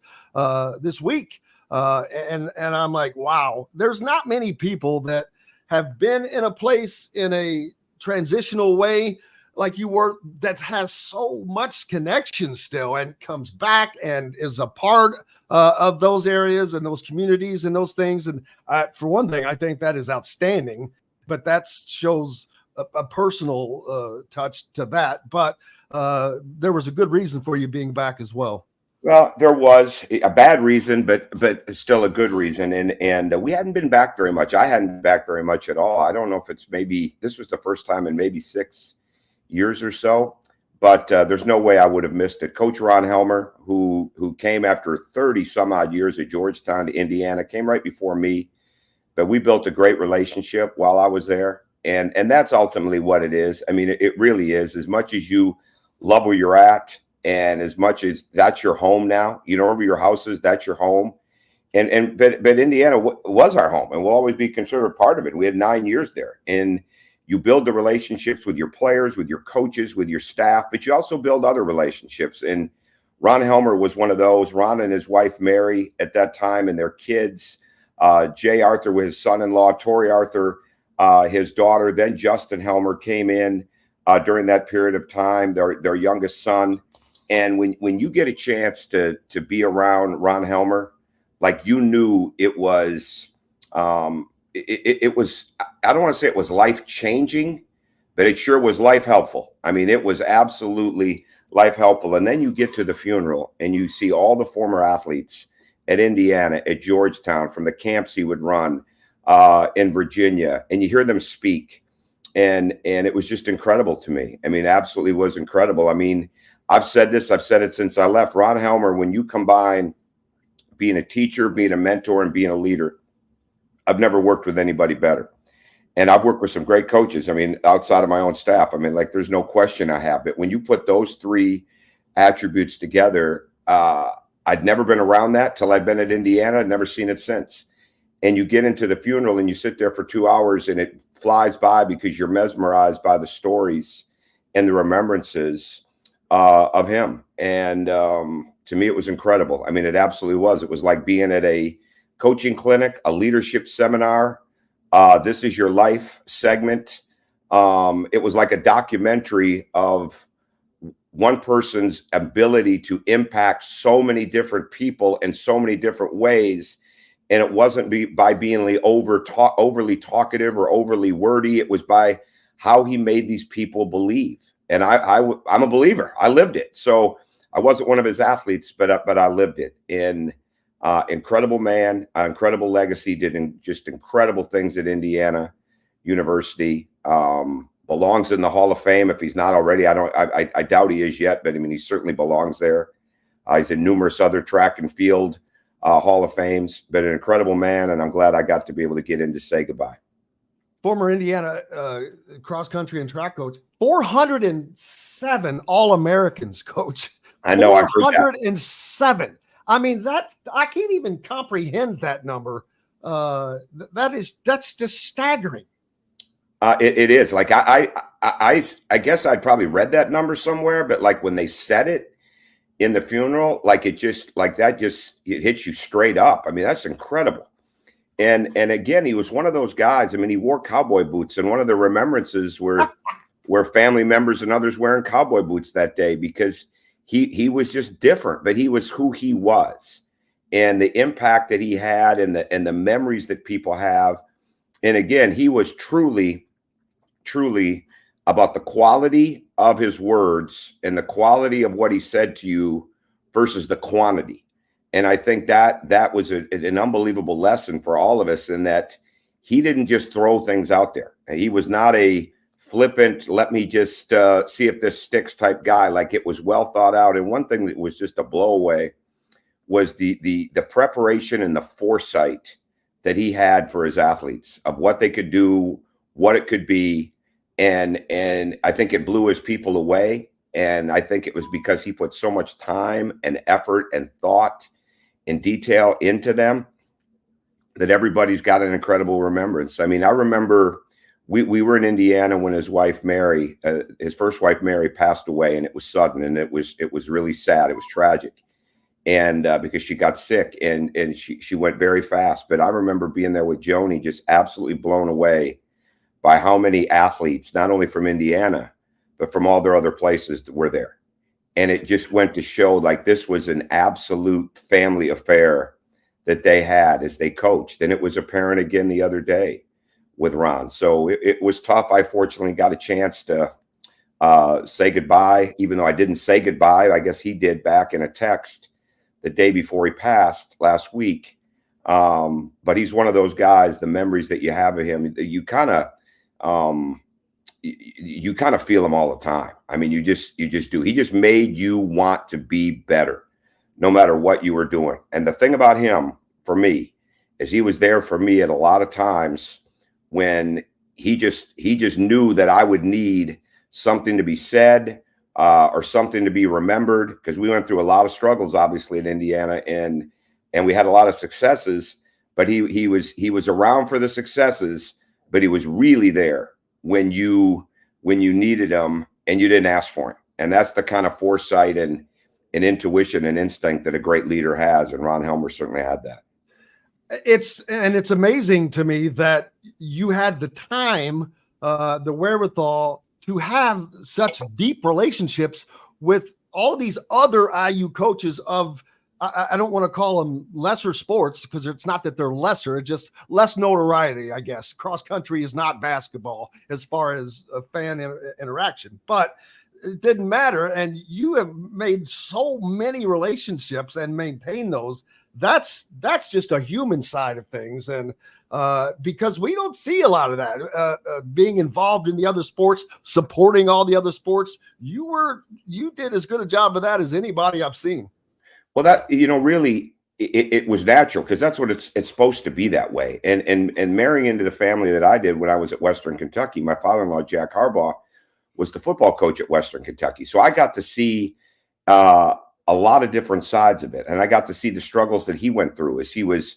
week, and I'm like, wow, there's not many people that have been in a place in a transitional way like you were, that has so much connection still and comes back and is a part of those areas and those communities and those things. And for one thing, I think that is outstanding, but that shows a personal touch to that. But there was a good reason for you being back as well. Well, there was a bad reason, but still a good reason. And we hadn't been back very much. I hadn't been back very much at all. I don't know if it's maybe this was the first time in maybe 6 years or so, but there's no way I would have missed it. Coach Ron Helmer, who came after 30 some odd years at Georgetown to Indiana, came right before me, but we built a great relationship while I was there. And that's ultimately what it is. I mean, it really is. As much as you love where you're at, and as much as that's your home now, wherever your house is, that's your home. But Indiana was our home, and will always be considered part of it. We had 9 years there, and you build the relationships with your players, with your coaches, with your staff, but you also build other relationships. And Ron Helmer was one of those. Ron and his wife, Mary, at that time, and their kids, Jay Arthur with his son-in-law, Tori Arthur, his daughter, then Justin Helmer came in during that period of time, their youngest son. And when you get a chance to be around Ron Helmer, like you knew it was, it was, I don't want to say it was life-changing, but it sure was life-helpful. I mean, it was absolutely life-helpful. And then you get to the funeral and you see all the former athletes at Indiana, at Georgetown, from the camps he would run in Virginia, and you hear them speak. And it was just incredible to me. I mean, absolutely was incredible. I mean, I've said it since I left. Ron Helmer, when you combine being a teacher, being a mentor, and being a leader, I've never worked with anybody better. And I've worked with some great coaches. I mean, outside of my own staff, I mean, like, there's no question I have. But when you put those three attributes together, I'd never been around that till I'd been at Indiana. I'd never seen it since. And you get into the funeral and you sit there for 2 hours and it flies by because you're mesmerized by the stories and the remembrances of him. And to me, it was incredible. I mean, it absolutely was. It was like being at a coaching clinic, a leadership seminar. This is your life segment. It was like a documentary of one person's ability to impact so many different people in so many different ways. And it wasn't by being overly talkative or overly wordy. It was by how he made these people believe. And I'm a believer. I lived it. So I wasn't one of his athletes, but I lived it. And incredible man, incredible legacy, did just incredible things at Indiana University. Belongs in the Hall of Fame if he's not already. I doubt he is yet, but I mean, he certainly belongs there. He's in numerous other track and field Hall of Fames, but an incredible man, and I'm glad I got to be able to get in to say goodbye. Former Indiana cross country and track coach, 407 All-Americans, coach. I know. 407. I mean, I can't even comprehend that number. That's just staggering. It is. Like I guess I'd probably read that number somewhere, but like when they said it in the funeral, like it hits you straight up. I mean, that's incredible. And again, he was one of those guys. I mean, he wore cowboy boots, and one of the remembrances were family members and others wearing cowboy boots that day because he was just different, but he was who he was, and the impact that he had, and the memories that people have. And again, he was truly about the quality of his words and the quality of what he said to you versus the quantity. And I think that was an unbelievable lesson for all of us, in that he didn't just throw things out there. He was not a flippant, let me just see if this sticks type guy. Like, it was well thought out. And one thing that was just a blow away was the preparation and the foresight that he had for his athletes of what they could do, what it could be. And I think it blew his people away. And I think it was because he put so much time and effort and thought and detail into them that everybody's got an incredible remembrance. I mean, I remember we were in Indiana when his wife Mary, his first wife Mary, passed away, and it was sudden, and it was really sad. It was tragic, and because she got sick, and she went very fast. But I remember being there with Joni, just absolutely blown away by how many athletes, not only from Indiana, but from all their other places that were there. And it just went to show, like, this was an absolute family affair that they had as they coached. And it was apparent again the other day with Ron. So it was tough. I fortunately got a chance to say goodbye, even though I didn't say goodbye. I guess he did back in a text the day before he passed last week. But he's one of those guys, the memories that you have of him, you kind of feel him all the time. I mean, you just do. He just made you want to be better no matter what you were doing. And the thing about him, for me, is he was there for me at a lot of times when he just knew that I would need something to be said or something to be remembered, because we went through a lot of struggles, obviously, in Indiana, and we had a lot of successes, but he was around for the successes, but he was really there when you needed him and you didn't ask for him. And that's the kind of foresight and intuition and instinct that a great leader has, and Ron Helmer certainly had that. It's amazing to me that you had the time, the wherewithal to have such deep relationships with all of these other IU coaches of, I don't want to call them lesser sports, because it's not that they're lesser, it's just less notoriety, I guess. Cross country is not basketball as far as a fan interaction, but it didn't matter. And you have made so many relationships and maintained those. That's just a human side of things. And because we don't see a lot of that, being involved in the other sports, supporting all the other sports, you did as good a job of that as anybody I've seen. Well, that, really, it was natural, because that's what it's supposed to be that way. And marrying into the family that I did when I was at Western Kentucky, my father-in-law, Jack Harbaugh, was the football coach at Western Kentucky. So I got to see a lot of different sides of it. And I got to see the struggles that he went through as he was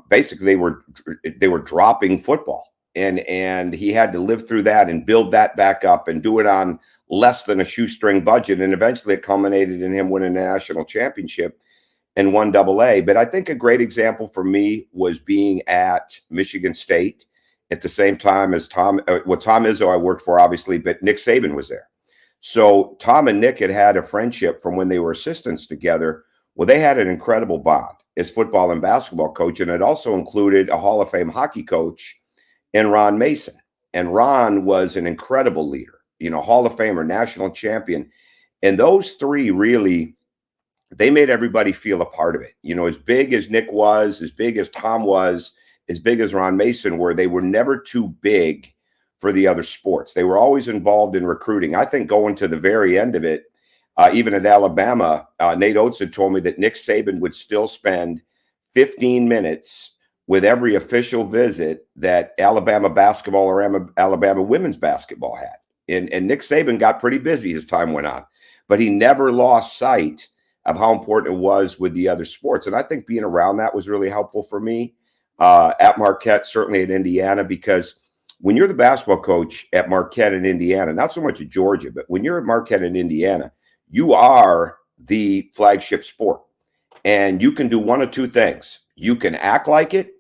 basically they were dropping football. And he had to live through that and build that back up and do it on less than a shoestring budget. And eventually it culminated in him winning a national championship and 1AA. But I think a great example for me was being at Michigan State at the same time as Tom Izzo I worked for, obviously, but Nick Saban was there. So Tom and Nick had a friendship from when they were assistants together. Well, they had an incredible bond as football and basketball coach. And it also included a Hall of Fame hockey coach in Ron Mason. And Ron was an incredible leader, Hall of Famer, national champion. And those three really, they made everybody feel a part of it. As big as Nick was, as big as Tom was, as big as Ron Mason were, they were never too big for the other sports. They were always involved in recruiting. I think going to the very end of it, even at Alabama, Nate Oates had told me that Nick Saban would still spend 15 minutes with every official visit that Alabama basketball or Alabama women's basketball had. And Nick Saban got pretty busy as time went on, but he never lost sight of how important it was with the other sports. And I think being around that was really helpful for me at Marquette, certainly at Indiana, because when you're the basketball coach at Marquette in Indiana, not so much at Georgia, but when you're at Marquette in Indiana, you are the flagship sport. And you can do one of two things. You can act like it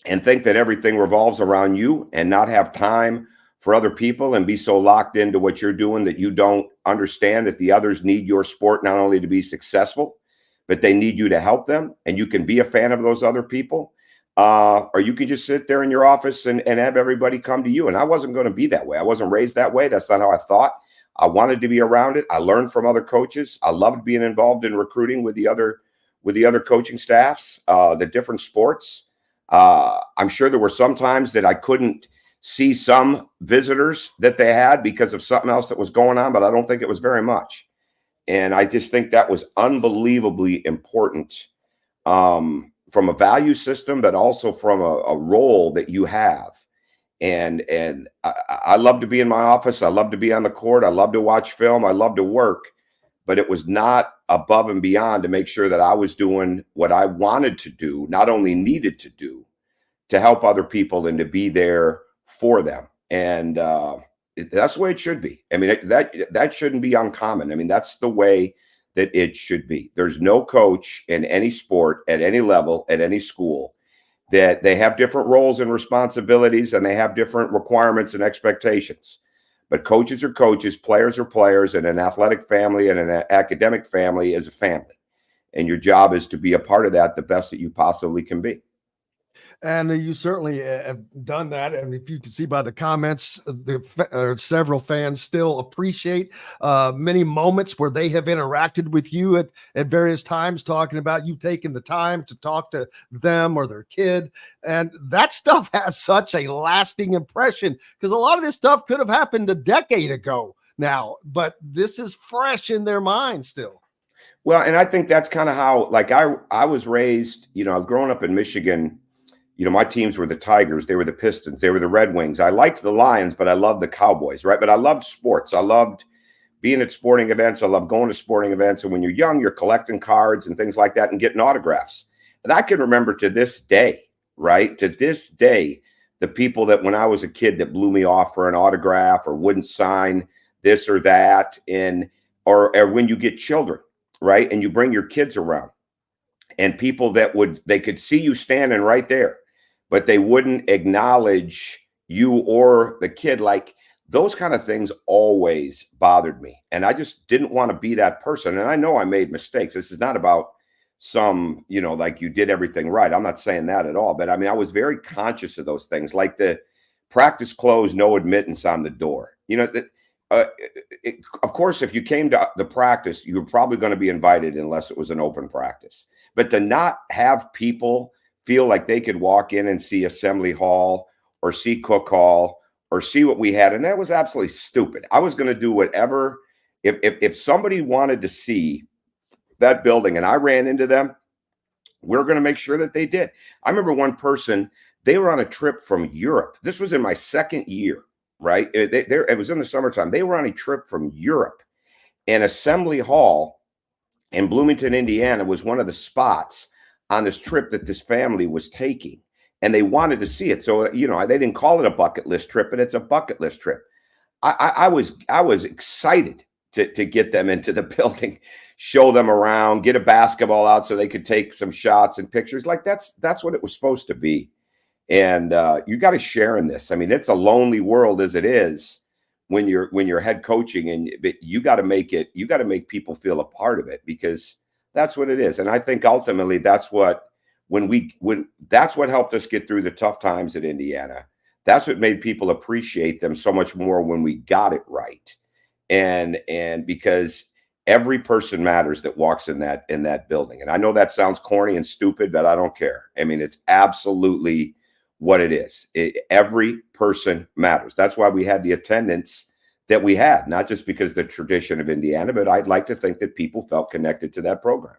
and think that everything revolves around you and not have time for other people and be so locked into what you're doing that you don't understand that the others need your sport not only to be successful, but they need you to help them. And you can be a fan of those other people. Or you can just sit there in your office and have everybody come to you. And I wasn't going to be that way. I wasn't raised that way. That's not how I thought. I wanted to be around it. I learned from other coaches. I loved being involved in recruiting with the other coaching staffs, the different sports. I'm sure there were some times that I couldn't see some visitors that they had because of something else that was going on, but I don't think it was very much. And I just think that was unbelievably important from a value system, but also from a role that you have. And I love to be in my office. I love to be on the court. I love to watch film. I love to work, but it was not above and beyond to make sure that I was doing what I wanted to do, not only needed to do, to help other people and to be there for them. And that's the way it should be. I mean, that shouldn't be uncommon. I mean, that's the way that it should be. There's no coach in any sport at any level, at any school, that they have different roles and responsibilities and they have different requirements and expectations. But coaches are coaches, players are players, and an athletic family and an academic family is a family. And your job is to be a part of that the best that you possibly can be. And you certainly have done that. And if you can see by the comments, several fans still appreciate many moments where they have interacted with you at various times, talking about you taking the time to talk to them or their kid. And that stuff has such a lasting impression, because a lot of this stuff could have happened a decade ago now, but this is fresh in their mind still. Well, and I think that's kind of how, like, I was raised, you know, I was growing up in Michigan. You know, my teams were the Tigers, they were the Pistons, they were the Red Wings. I liked the Lions, but I loved the Cowboys, right? But I loved sports. I loved being at sporting events. I loved going to sporting events. And when you're young, you're collecting cards and things like that and getting autographs. And I can remember to this day, right? To this day, the people that when I was a kid that blew me off for an autograph or wouldn't sign this or that, or when you get children, right? And you bring your kids around, and people that they could see you standing right there, but they wouldn't acknowledge you or the kid. Like, those kind of things always bothered me. And I just didn't want to be that person. And I know I made mistakes. This is not about some, you know, like you did everything right. I'm not saying that at all. But I mean, I was very conscious of those things, like the practice closed, no admittance on the door. You know, of course, if you came to the practice, you were probably going to be invited unless it was an open practice. But to not have people feel like they could walk in and see Assembly Hall or see Cook Hall or see what we had, and that was absolutely stupid. I was going to do whatever. If somebody wanted to see that building and I ran into them, we're going to make sure that they did. I remember one person, they were on a trip from Europe. This was in my second year, right? It was in the summertime. They were on a trip from Europe, and Assembly Hall in Bloomington, Indiana was one of the spots on this trip that this family was taking, and they wanted to see it. So, you know, they didn't call it a bucket list trip, but it's a bucket list trip. I was excited to get them into the building, show them around, get a basketball out so they could take some shots and pictures. Like, that's what it was supposed to be. And you got to share in this. I mean, it's a lonely world as it is when you're head coaching, but you got to make people feel a part of it, because that's what it is. And I think ultimately that's what helped us get through the tough times at Indiana. That's what made people appreciate them so much more when we got it right. And because every person matters that walks in that building. And I know that sounds corny and stupid, but I don't care. I mean, it's absolutely what it is. Every person matters. That's why we had the attendance that we had, not just because of the tradition of Indiana, but I'd like to think that people felt connected to that program.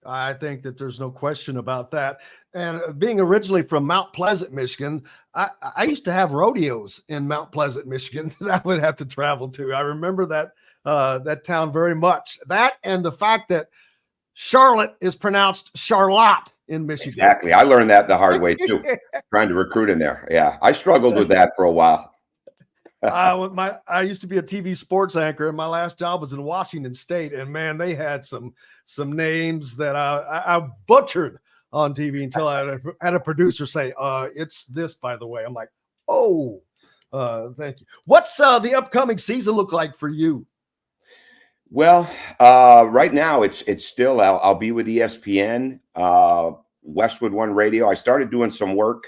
I think that there's no question about that. And being originally from Mount Pleasant, Michigan, I used to have rodeos in Mount Pleasant, Michigan that I would have to travel to. I remember that town very much. That and the fact that Charlotte is pronounced Charlotte in Michigan. Exactly. I learned that the hard way too, trying to recruit in there. Yeah, I struggled with that for a while. I used to be a TV sports anchor, and my last job was in Washington State. And man, they had some names that I butchered on TV until I had a producer say, "It's this, by the way." I'm like, "Oh, thank you." What's the upcoming season look like for you? Well, right now it's still I'll be with ESPN, Westwood One Radio. I started doing some work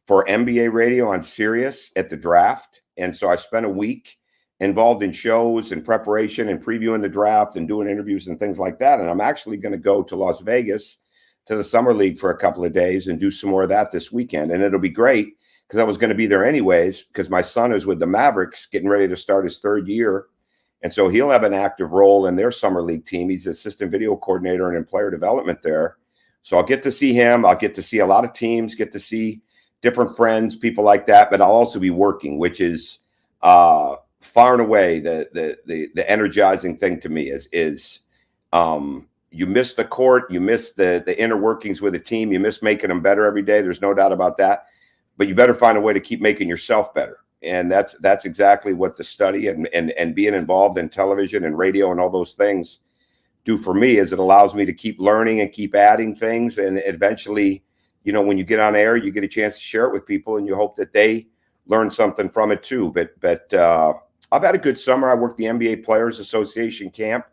for NBA radio on Sirius at the draft. And so I spent a week involved in shows and preparation and previewing the draft and doing interviews and things like that. And I'm actually going to go to Las Vegas to the Summer League for a couple of days and do some more of that this weekend. And it'll be great because I was going to be there anyways, because my son is with the Mavericks getting ready to start his third year. And so he'll have an active role in their Summer League team. He's assistant video coordinator and in player development there. So I'll get to see him. I'll get to see a lot of teams, get to see different friends, people like that, but I'll also be working, which is far and away the energizing thing to me is You miss the court, you miss the inner workings with the team, you miss making them better every day. There's no doubt about that. But you better find a way to keep making yourself better. And that's exactly what the study and being involved in television and radio and all those things do for me, is it allows me to keep learning and keep adding things. And eventually, you know, when you get on air, you get a chance to share it with people, and you hope that they learn something from it too. But I've had a good summer. I worked the NBA Players Association camp,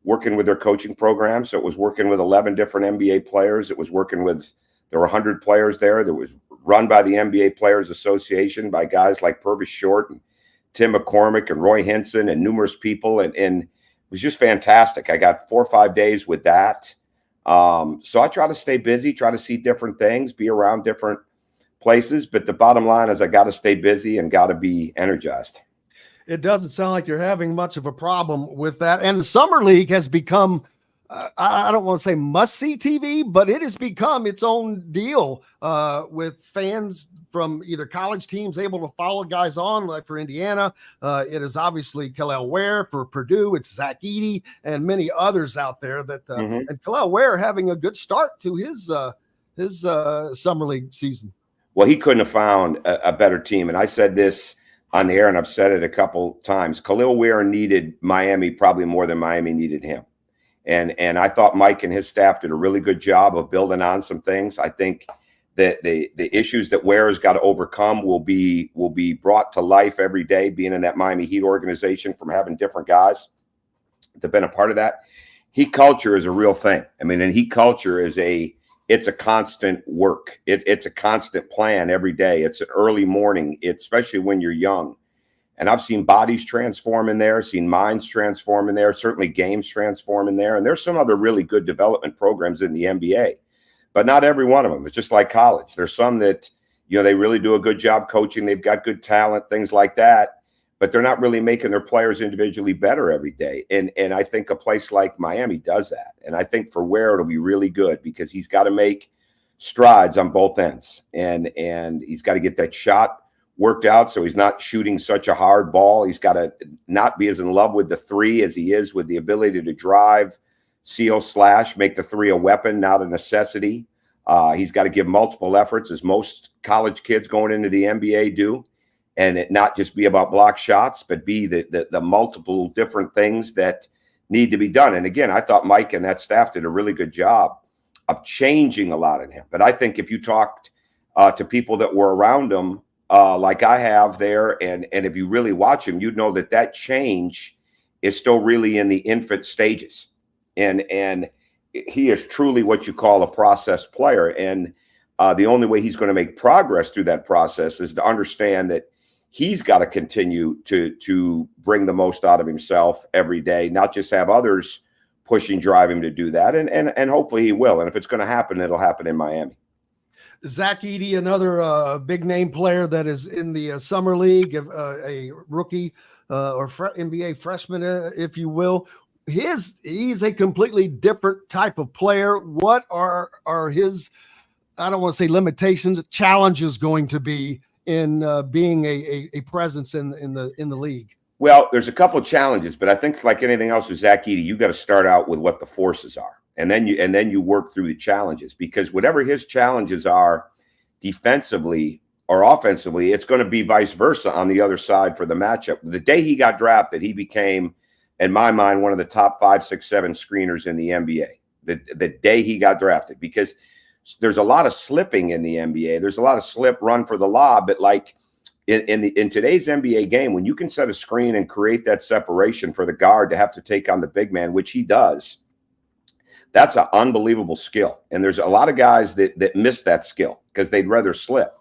working with their coaching program. So it was working with 11 different NBA players. It was working with, there were 100 players there. That was run by the NBA Players Association by guys like Purvis Short and Tim McCormick and Roy Henson and numerous people. And it was just fantastic. I got 4 or 5 days with that. So I try to stay busy, try to see different things, be around different places. But the bottom line is I got to stay busy and got to be energized. It doesn't sound like you're having much of a problem with that. And the Summer League has become, I don't want to say must-see TV, but it has become its own deal with fans from either college teams able to follow guys on, like for Indiana. It is obviously Kel'el Ware for Purdue. It's Zach Edey and many others out there that and Kel'el Ware having a good start to his Summer League season. Well, he couldn't have found a better team. And I said this on the air, and I've said it a couple times. Kel'el Ware needed Miami probably more than Miami needed him. And I thought Mike and his staff did a really good job of building on some things. I think that the issues that Ware has got to overcome will be brought to life every day, being in that Miami Heat organization, from having different guys that have been a part of that. Heat culture is a real thing. I mean, and heat culture is it's a constant work. It's a constant plan every day. It's an early morning, especially when you're young. And I've seen bodies transform in there, seen minds transform in there, certainly games transform in there. And there's some other really good development programs in the NBA, but not every one of them. It's just like college. There's some that, you know, they really do a good job coaching. They've got good talent, things like that, but they're not really making their players individually better every day. And I think a place like Miami does that. And I think for Ware, it'll be really good because he's got to make strides on both ends. And he's got to get that shot worked out so he's not shooting such a hard ball. He's got to not be as in love with the three as he is with the ability to drive, seal, slash, make the three a weapon, not a necessity. He's got to give multiple efforts, as most college kids going into the NBA do. And it not just be about block shots, but be the multiple different things that need to be done. And again, I thought Mike and that staff did a really good job of changing a lot in him. But I think if you talked to people that were around him, like I have there, and if you really watch him, you'd know that change is still really in the infant stages. And he is truly what you call a process player. And the only way he's going to make progress through that process is to understand that he's got to continue to bring the most out of himself every day, not just have others push and drive him to do that. And hopefully he will. And if it's going to happen, it'll happen in Miami. Zach Edey, another big name player that is in the Summer League, a rookie or NBA freshman, if you will. He's a completely different type of player. What are his, I don't want to say limitations, challenges going to be in being a presence in the league? Well, there's a couple of challenges, but I think like anything else with Zach Edey, you got to start out with what the forces are. And then you work through the challenges, because whatever his challenges are defensively or offensively, it's going to be vice versa on the other side for the matchup. The day he got drafted, he became, in my mind, one of the top 5, 6, 7 screeners in the NBA. The day he got drafted, because there's a lot of slipping in the NBA. There's a lot of slip, run for the lob, but like in today's NBA game, when you can set a screen and create that separation for the guard to have to take on the big man, which he does, that's an unbelievable skill. And there's a lot of guys that miss that skill because they'd rather slip.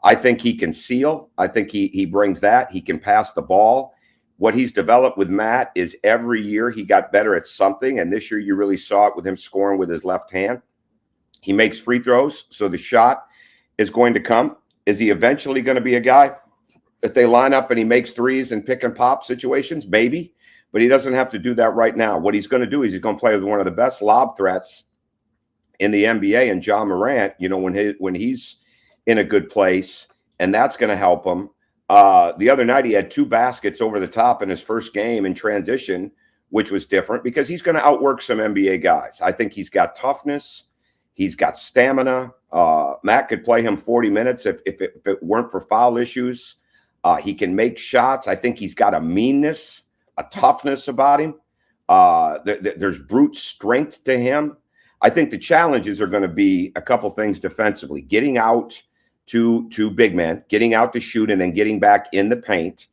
I think he can seal. I think he brings that. He can pass the ball. What he's developed with Matt is every year he got better at something. And this year you really saw it with him scoring with his left hand. He makes free throws, so the shot is going to come. Is he eventually going to be a guy that they line up and he makes threes and pick and pop situations? Maybe. But he doesn't have to do that right now. What he's going to do is he's going to play with one of the best lob threats in the NBA, and Ja Morant, you know, when he's in a good place, and that's going to help him. The other night he had 2 baskets over the top in his first game in transition which was different because he's going to outwork some NBA guys. I think he's got toughness. He's got stamina. Matt could play him 40 minutes if it weren't for foul issues. He can make shots. I think he's got a meanness, a toughness about him. There's brute strength to him. I think the challenges are going to be a couple things defensively, getting out to big men, getting out to shoot, and then getting back in the paint.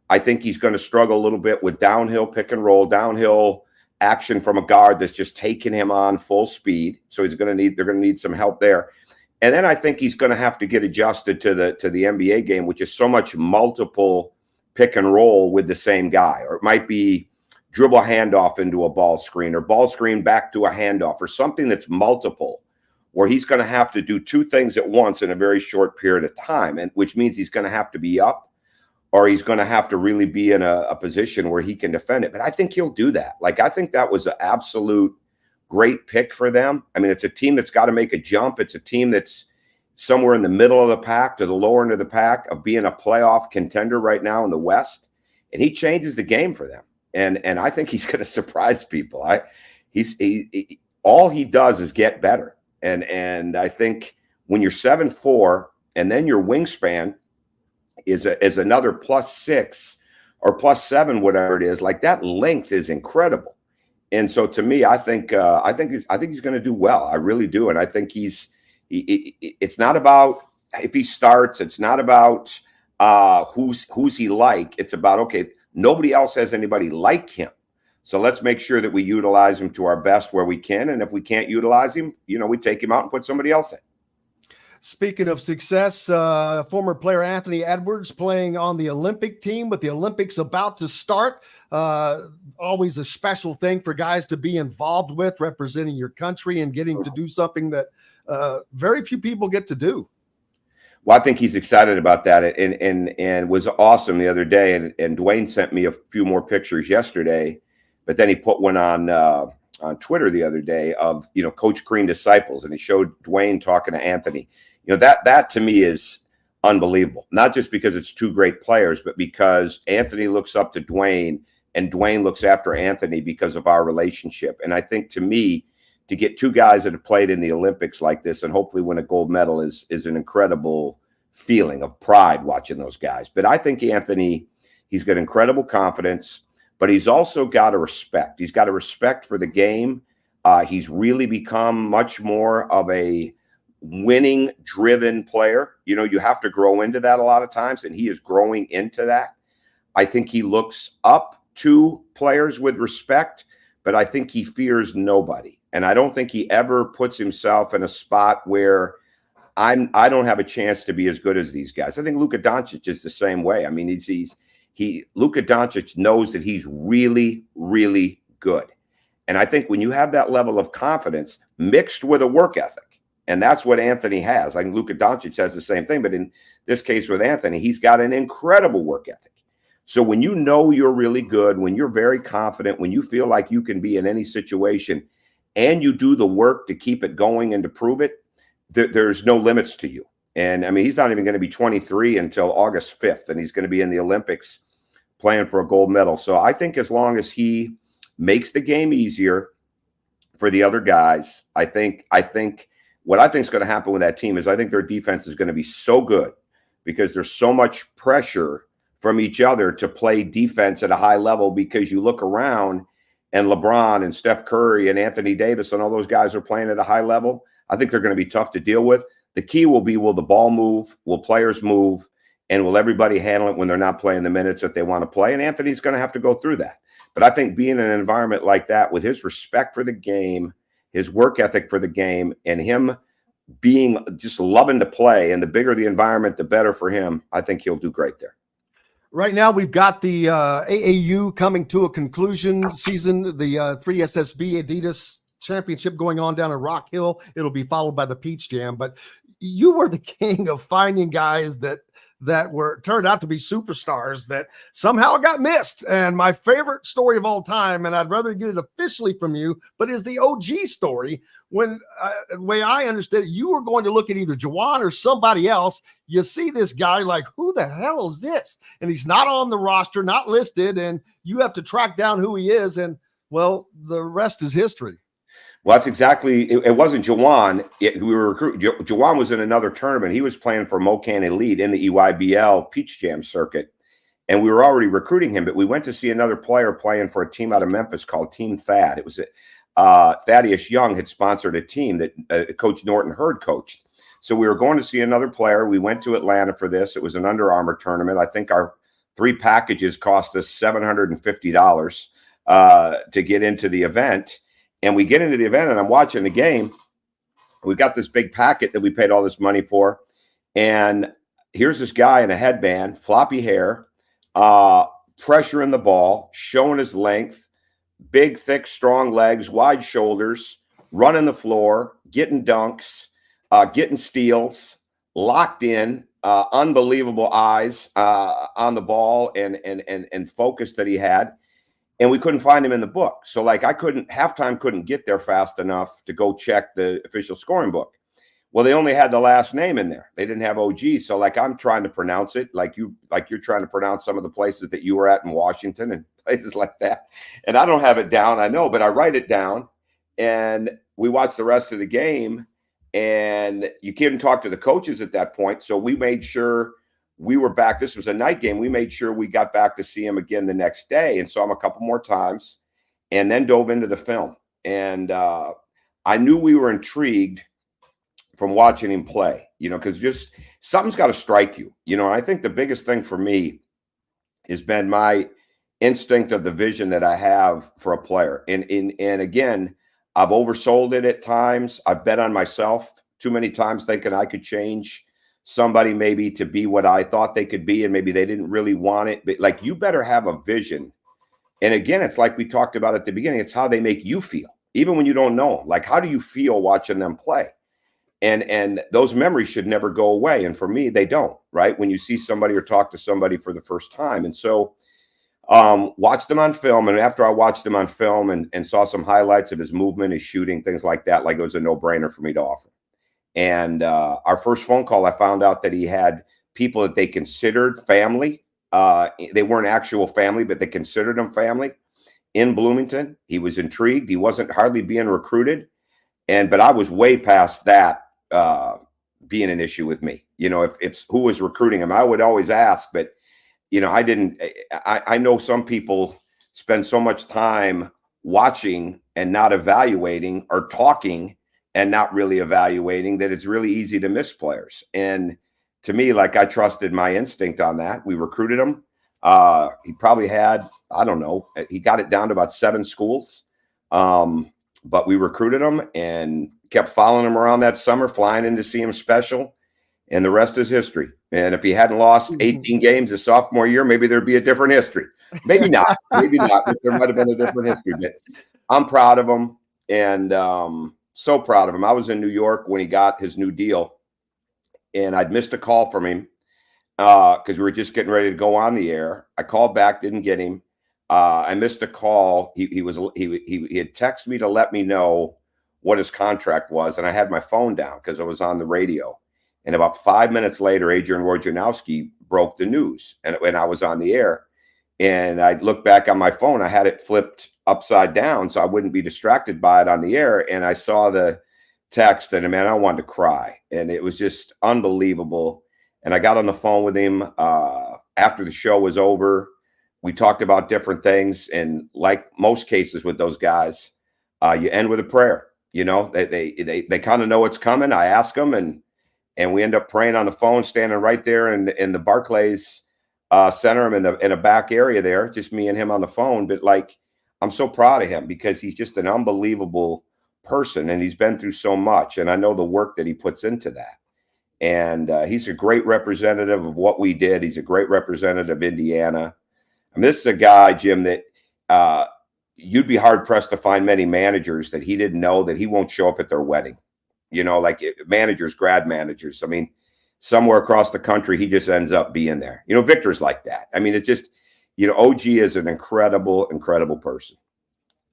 I think he's going to struggle a little bit with downhill pick and roll, downhill action from a guard that's just taking him on full speed. So they're going to need some help there. And then I think he's going to have to get adjusted to the NBA game, which is so much multiple pick and roll with the same guy, or it might be dribble handoff into a ball screen or ball screen back to a handoff or something that's multiple, where he's going to have to do two things at once in a very short period of time, and which means he's going to have to be up or he's going to have to really be in a position where he can defend it. But I think he'll do that. Like, I think that was an absolute great pick for them. I mean, it's a team that's got to make a jump. It's a team that's somewhere in the middle of the pack to the lower end of the pack of being a playoff contender right now in the West. And he changes the game for them. And I think he's going to surprise people. All he does is get better. And I think when you're 7'4", and then your wingspan is another +6 or +7, whatever it is, like that length is incredible. And so to me, I think he's going to do well. I really do. And I think it's not about if he starts. It's not about who's he like. It's about, okay, nobody else has anybody like him. So let's make sure that we utilize him to our best where we can. And if we can't utilize him, we take him out and put somebody else in. Speaking of success, former player Anthony Edwards playing on the Olympic team with the Olympics about to start. Always a special thing for guys to be involved with, representing your country and getting to do something that very few people get to do. Well, I think he's excited about that and was awesome the other day. And Dwayne sent me a few more pictures yesterday, but then he put one on Twitter the other day of, Coach Crean disciples. And he showed Dwayne talking to Anthony. That to me is unbelievable, not just because it's two great players, but because Anthony looks up to Dwayne and Dwayne looks after Anthony because of our relationship. And I think, to me, to get two guys that have played in the Olympics like this and hopefully win a gold medal is an incredible feeling of pride watching those guys. But I think Anthony, he's got incredible confidence, but he's also got a respect. He's got a respect for the game. He's really become much more of a winning-driven player. You have to grow into that a lot of times, and he is growing into that. I think he looks up to players with respect, but I think he fears nobody. And I don't think he ever puts himself in a spot where I don't have a chance to be as good as these guys. I think Luka Doncic is the same way. I mean, Luka Doncic knows that he's really, really good. And I think when you have that level of confidence mixed with a work ethic, and that's what Anthony has. I think Luka Doncic has the same thing, but in this case with Anthony, he's got an incredible work ethic. So when you know you're really good, when you're very confident, when you feel like you can be in any situation, and you do the work to keep it going and to prove it, there's no limits to you. And I mean, he's not even going to be 23 until August 5th, and he's going to be in the Olympics playing for a gold medal. So I think as long as he makes the game easier for the other guys, I think what I think is going to happen with that team is I think their defense is going to be so good because there's so much pressure from each other to play defense at a high level, because you look around and LeBron and Steph Curry and Anthony Davis and all those guys are playing at a high level. I think they're going to be tough to deal with. The key will be, will the ball move? Will players move? And will everybody handle it when they're not playing the minutes that they want to play? And Anthony's going to have to go through that. But I think being in an environment like that, with his respect for the game, his work ethic for the game, and him being just loving to play, and the bigger the environment, the better for him, I think he'll do great there. Right now, we've got the AAU coming to a conclusion season, the 3SSB Adidas Championship going on down in Rock Hill. It'll be followed by the Peach Jam. But you were the king of finding guys that turned out to be superstars that somehow got missed. And my favorite story of all time, and I'd rather get it officially from you, but is the OG story. When the way I understood it, you were going to look at either Juwan or somebody else. You see this guy like, who the hell is this? And he's not on the roster, not listed, and you have to track down who he is. And Well, the rest is history. Well, that's exactly. It wasn't Jawan. We were recruiting. Jawan was in another tournament. He was playing for Mocan Elite in the EYBL Peach Jam circuit, and we were already recruiting him. But we went to see another player playing for a team out of Memphis called Team Thad. It was Thaddeus Young had sponsored a team that Coach Norton Hurd coached. So we were going to see another player. We went to Atlanta for this. It was an Under Armour tournament. I think our 3 packages cost us $750 to get into the event. And we get into the event, and I'm watching the game. We got this big packet that we paid all this money for. And here's this guy in a headband, floppy hair, pressure in the ball, showing his length, big, thick, strong legs, wide shoulders, running the floor, getting dunks, getting steals, locked in, unbelievable eyes on the ball and focus that he had. And we couldn't find him in the book. So like halftime couldn't get there fast enough to go check the official scoring book. Well, they only had the last name in there. They didn't have OG. So like I'm trying to pronounce it like you're trying to pronounce some of the places that you were at in Washington and places like that. And I don't have it down, I know, but I write it down and we watch the rest of the game. And you couldn't talk to the coaches at that point. So we made sure we were back. This was a night game. We made sure we got back to see him again the next day and saw him a couple more times and then dove into the film. And I knew we were intrigued from watching him play, because just something's got to strike you. I think the biggest thing for me has been my instinct of the vision that I have for a player. And again, I've oversold it at times. I've bet on myself too many times thinking I could change somebody maybe to be what I thought they could be, and maybe they didn't really want it. But like, you better have a vision. And again, it's like we talked about at the beginning, it's how they make you feel, even when you don't know them. Like, how do you feel watching them play? And those memories should never go away. And for me, they don't, right? When you see somebody or talk to somebody for the first time. And so watched them on film. And after I watched them on film and saw some highlights of his movement, his shooting, things like that, like it was a no-brainer for me to offer. And our first phone call, I found out that he had people that they considered family. They weren't actual family, but they considered them family in Bloomington. He was intrigued. He wasn't hardly being recruited. But I was way past that being an issue with me. If who was recruiting him, I would always ask, but I didn't. I know some people spend so much time watching and not evaluating, or talking and not really evaluating, that it's really easy to miss players. And to me, like, I trusted my instinct on that. We recruited him. He probably had, I don't know, he got it down to about 7 schools. But we recruited him and kept following him around that summer, flying in to see him special. And the rest is history. And if he hadn't lost 18 games his sophomore year, maybe there'd be a different history. Maybe not. Maybe not. But there might have been a different history. But I'm proud of him, and so proud of him. I was in New York when he got his new deal, and I'd missed a call from him because we were just getting ready to go on the air. I called back, didn't get him. I missed a call. He had texted me to let me know what his contract was, and I had my phone down because I was on the radio. And about 5 minutes later, Adrian Wojnarowski broke the news, and when I was on the air, and I looked back on my phone, I had it flipped upside down so I wouldn't be distracted by it on the air. And I saw the text, and man, I wanted to cry, and it was just unbelievable. And I got on the phone with him after the show was over. We talked about different things, and like most cases with those guys, you end with a prayer. They kind of know what's coming. I ask them, and we end up praying on the phone, standing right there in the Barclays Center. I'm in a back area there, just me and him on the phone. But like, I'm so proud of him because he's just an unbelievable person, and he's been through so much. And I know the work that he puts into that. And he's a great representative of what we did. He's a great representative of Indiana. I mean, this is a guy, Jim, that you'd be hard pressed to find many managers that he didn't know that he won't show up at their wedding. Like managers, grad managers. I mean, somewhere across the country, he just ends up being there. Victor's like that. I mean, it's just, OG is an incredible, incredible person.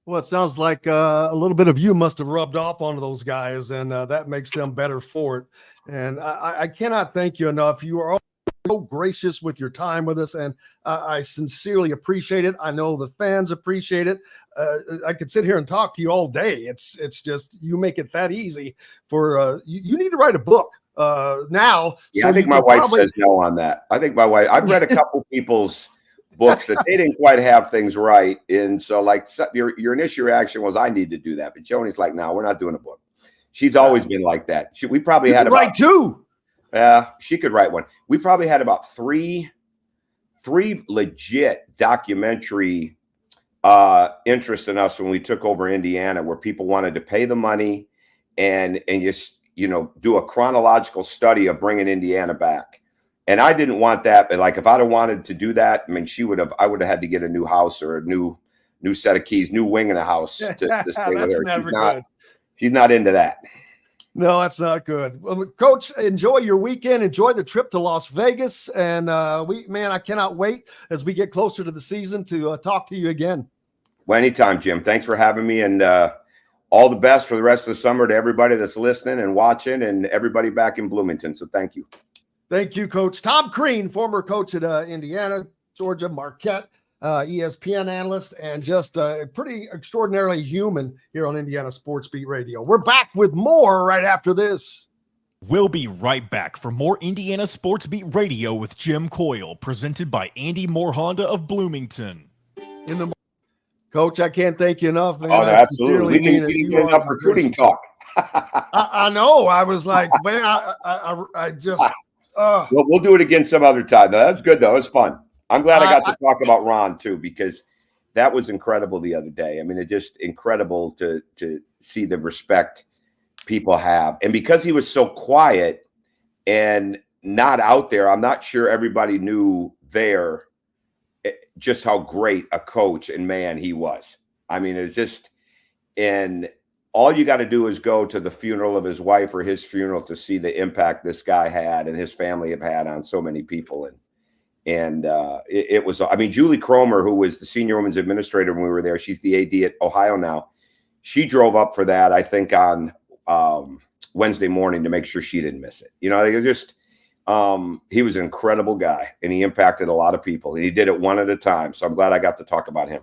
Well, it sounds like a little bit of you must have rubbed off onto those guys, and that makes them better for it. And I cannot thank you enough. You are so gracious with your time with us, and I sincerely appreciate it. I know the fans appreciate it. I could sit here and talk to you all day. It's just you make it that easy for you need to write a book now. Yeah, so I think my wife says no on that. I think my wife. I've read a couple people's books that they didn't quite have things right, and so like your initial reaction was, I need to do that, but Joni's like, no, we're not doing a book. She's always been like that. We probably had about two. She could write one. We probably had about three legit documentary interest in us when we took over Indiana, where people wanted to pay the money and just, do a chronological study of bringing Indiana back. And I didn't want that, but like if I'd have wanted to do that, I mean, I would have had to get a new house or a new set of keys, new wing in the house to stay with her. She's not into that. No, that's not good. Well, Coach, enjoy your weekend. Enjoy the trip to Las Vegas. And I cannot wait as we get closer to the season to talk to you again. Well, anytime, Jim. Thanks for having me, and all the best for the rest of the summer to everybody that's listening and watching, and everybody back in Bloomington. So thank you. Thank you, Coach. Tom Crean, former coach at Indiana, Georgia, Marquette, ESPN analyst, and just pretty extraordinarily human here on Indiana Sports Beat Radio. We're back with more right after this. We'll be right back for more Indiana Sports Beat Radio with Jim Coyle, presented by Andy Moore Honda of Bloomington. Coach, I can't thank you enough, man. Oh, no, absolutely. We didn't get enough recruiting talk. I know. I was like, man, I just. Well, we'll do it again some other time. That's good, though. It's fun. I'm glad I got to talk about Ron, too, because that was incredible the other day. I mean, it's just incredible to see the respect people have. And because he was so quiet and not out there, I'm not sure everybody knew there just how great a coach and man he was. I mean, it's just, and all you got to do is go to the funeral of his wife or his funeral to see the impact this guy had and his family have had on so many people. And it was, I mean, Julie Cromer, who was the senior women's administrator when we were there, she's the AD at Ohio now. She drove up for that, I think, on Wednesday morning to make sure she didn't miss it. It just, he was an incredible guy, and he impacted a lot of people, and he did it one at a time. So I'm glad I got to talk about him.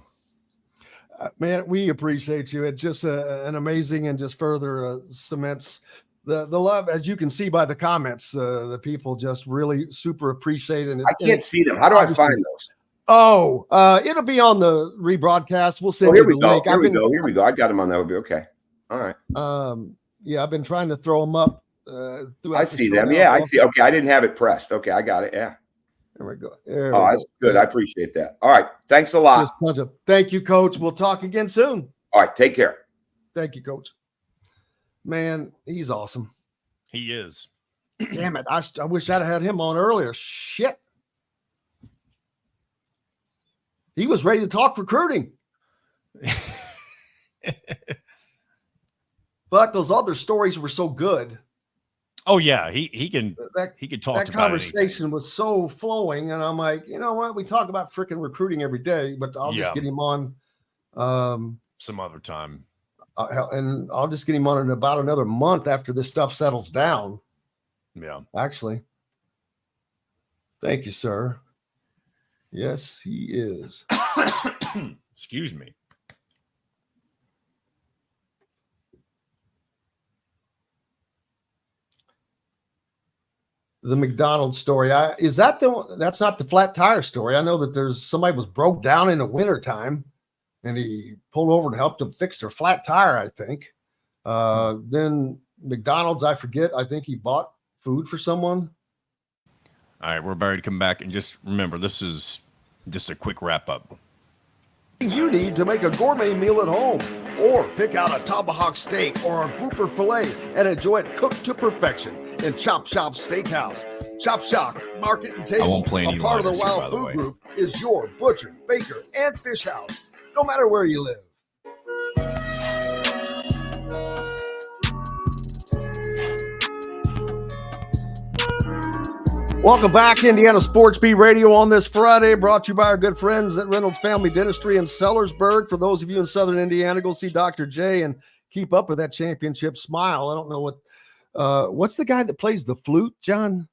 Man, we appreciate you. It's just an amazing, and just further cements the love, as you can see by the comments. The people just really super appreciate it. I can't see them. How do I find those? Oh, it'll be on the rebroadcast. We'll send you the link. Here we go. I got them on that. Would be okay. All right. Yeah, I've been trying to throw them up. I see them. Yeah, I see. Okay, I didn't have it pressed. Okay, I got it. Yeah. There we go. That's good. I appreciate that. All right. Thanks a lot. Thank you, Coach. We'll talk again soon. All right. Take care. Thank you, Coach. Man, he's awesome. He is. Damn it. I wish I'd had him on earlier. Shit. He was ready to talk recruiting. But those other stories were so good. Oh yeah, he can talk. That conversation was so flowing, and I'm like, you know what? We talk about freaking recruiting every day, but I'll just get him on some other time, and I'll just get him on in about another month after this stuff settles down. Yeah, actually. Thank you, sir. Yes, he is. Excuse me. The McDonald's story. Is that the one? That's not the flat tire story. I know that there's somebody was broke down in the wintertime and he pulled over to help them fix their flat tire, I think. Then McDonald's, I forget. I think he bought food for someone. All right, we're about to come back, and just remember, this is just a quick wrap up. You need to make a gourmet meal at home, or pick out a tomahawk steak or a grouper filet and enjoy it cooked to perfection in Chop Shop Steakhouse. Chop Shop Market and Table, I won't play any a part of the liners here, Wild by the Food way. Group, is your butcher, baker, and fish house, no matter where you live. Welcome back, Indiana Sports Beat Radio on this Friday, brought to you by our good friends at Reynolds Family Dentistry in Sellersburg. For those of you in Southern Indiana, go see Dr. J and keep up with that championship smile. I don't know what's the guy that plays the flute, John?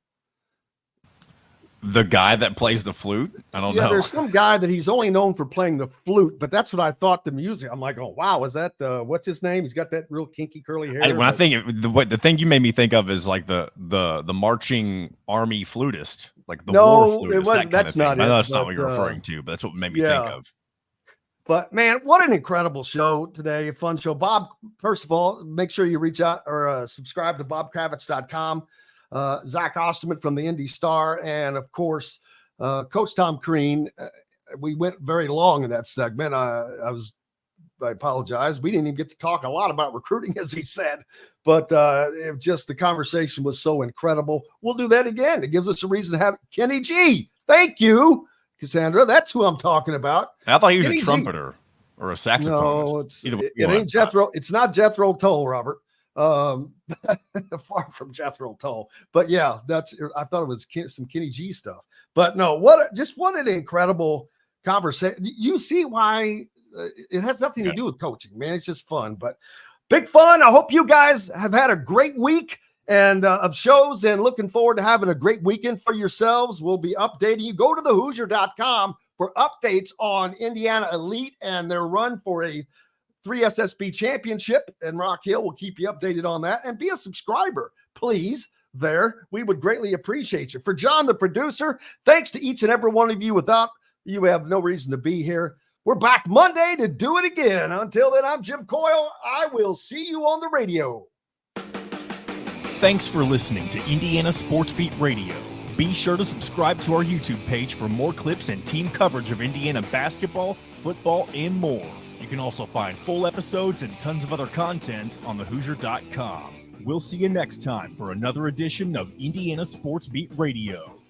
The guy that plays the flute? I don't know. There's some guy that he's only known for playing the flute, but that's what I thought the music. I'm like, oh, wow, is that what's his name? He's got that real kinky curly hair. When I think the thing you made me think of is like the marching army flutist, like the war flutist. It wasn't. That's not it. I know that's not what you're referring to, but that's what made me think of. But man, what an incredible show today. A fun show. Bob, first of all, make sure you reach out or subscribe to bobkravitz.com. Zach Osterman from the Indy Star, and of course, Coach Tom Crean. We went very long in that segment. I apologize. We didn't even get to talk a lot about recruiting, as he said, but the conversation was so incredible. We'll do that again. It gives us a reason to have Kenny G. Thank you, Cassandra. That's who I'm talking about. I thought he was Kenny a trumpeter or a saxophonist. No, it ain't Jethro. It's not Jethro Tull, Robert. Far from Jethro Tull, but yeah, I thought it was some Kenny G stuff, but no, what an incredible conversation. You see why it has nothing to do with coaching, man. It's just fun, but big fun. I hope you guys have had a great week and of shows, and looking forward to having a great weekend for yourselves. We'll be updating you. Go to thehoosier.com for updates on Indiana Elite and their run for a 3 SSB championship, and Rock Hill will keep you updated on that. And be a subscriber, please, there. We would greatly appreciate you. For John, the producer, thanks to each and every one of you. Without you, have no reason to be here. We're back Monday to do it again. Until then, I'm Jim Coyle. I will see you on the radio. Thanks for listening to Indiana Sports Beat Radio. Be sure to subscribe to our YouTube page for more clips and team coverage of Indiana basketball, football, and more. You can also find full episodes and tons of other content on thehoosier.com. We'll see you next time for another edition of Indiana Sports Beat Radio.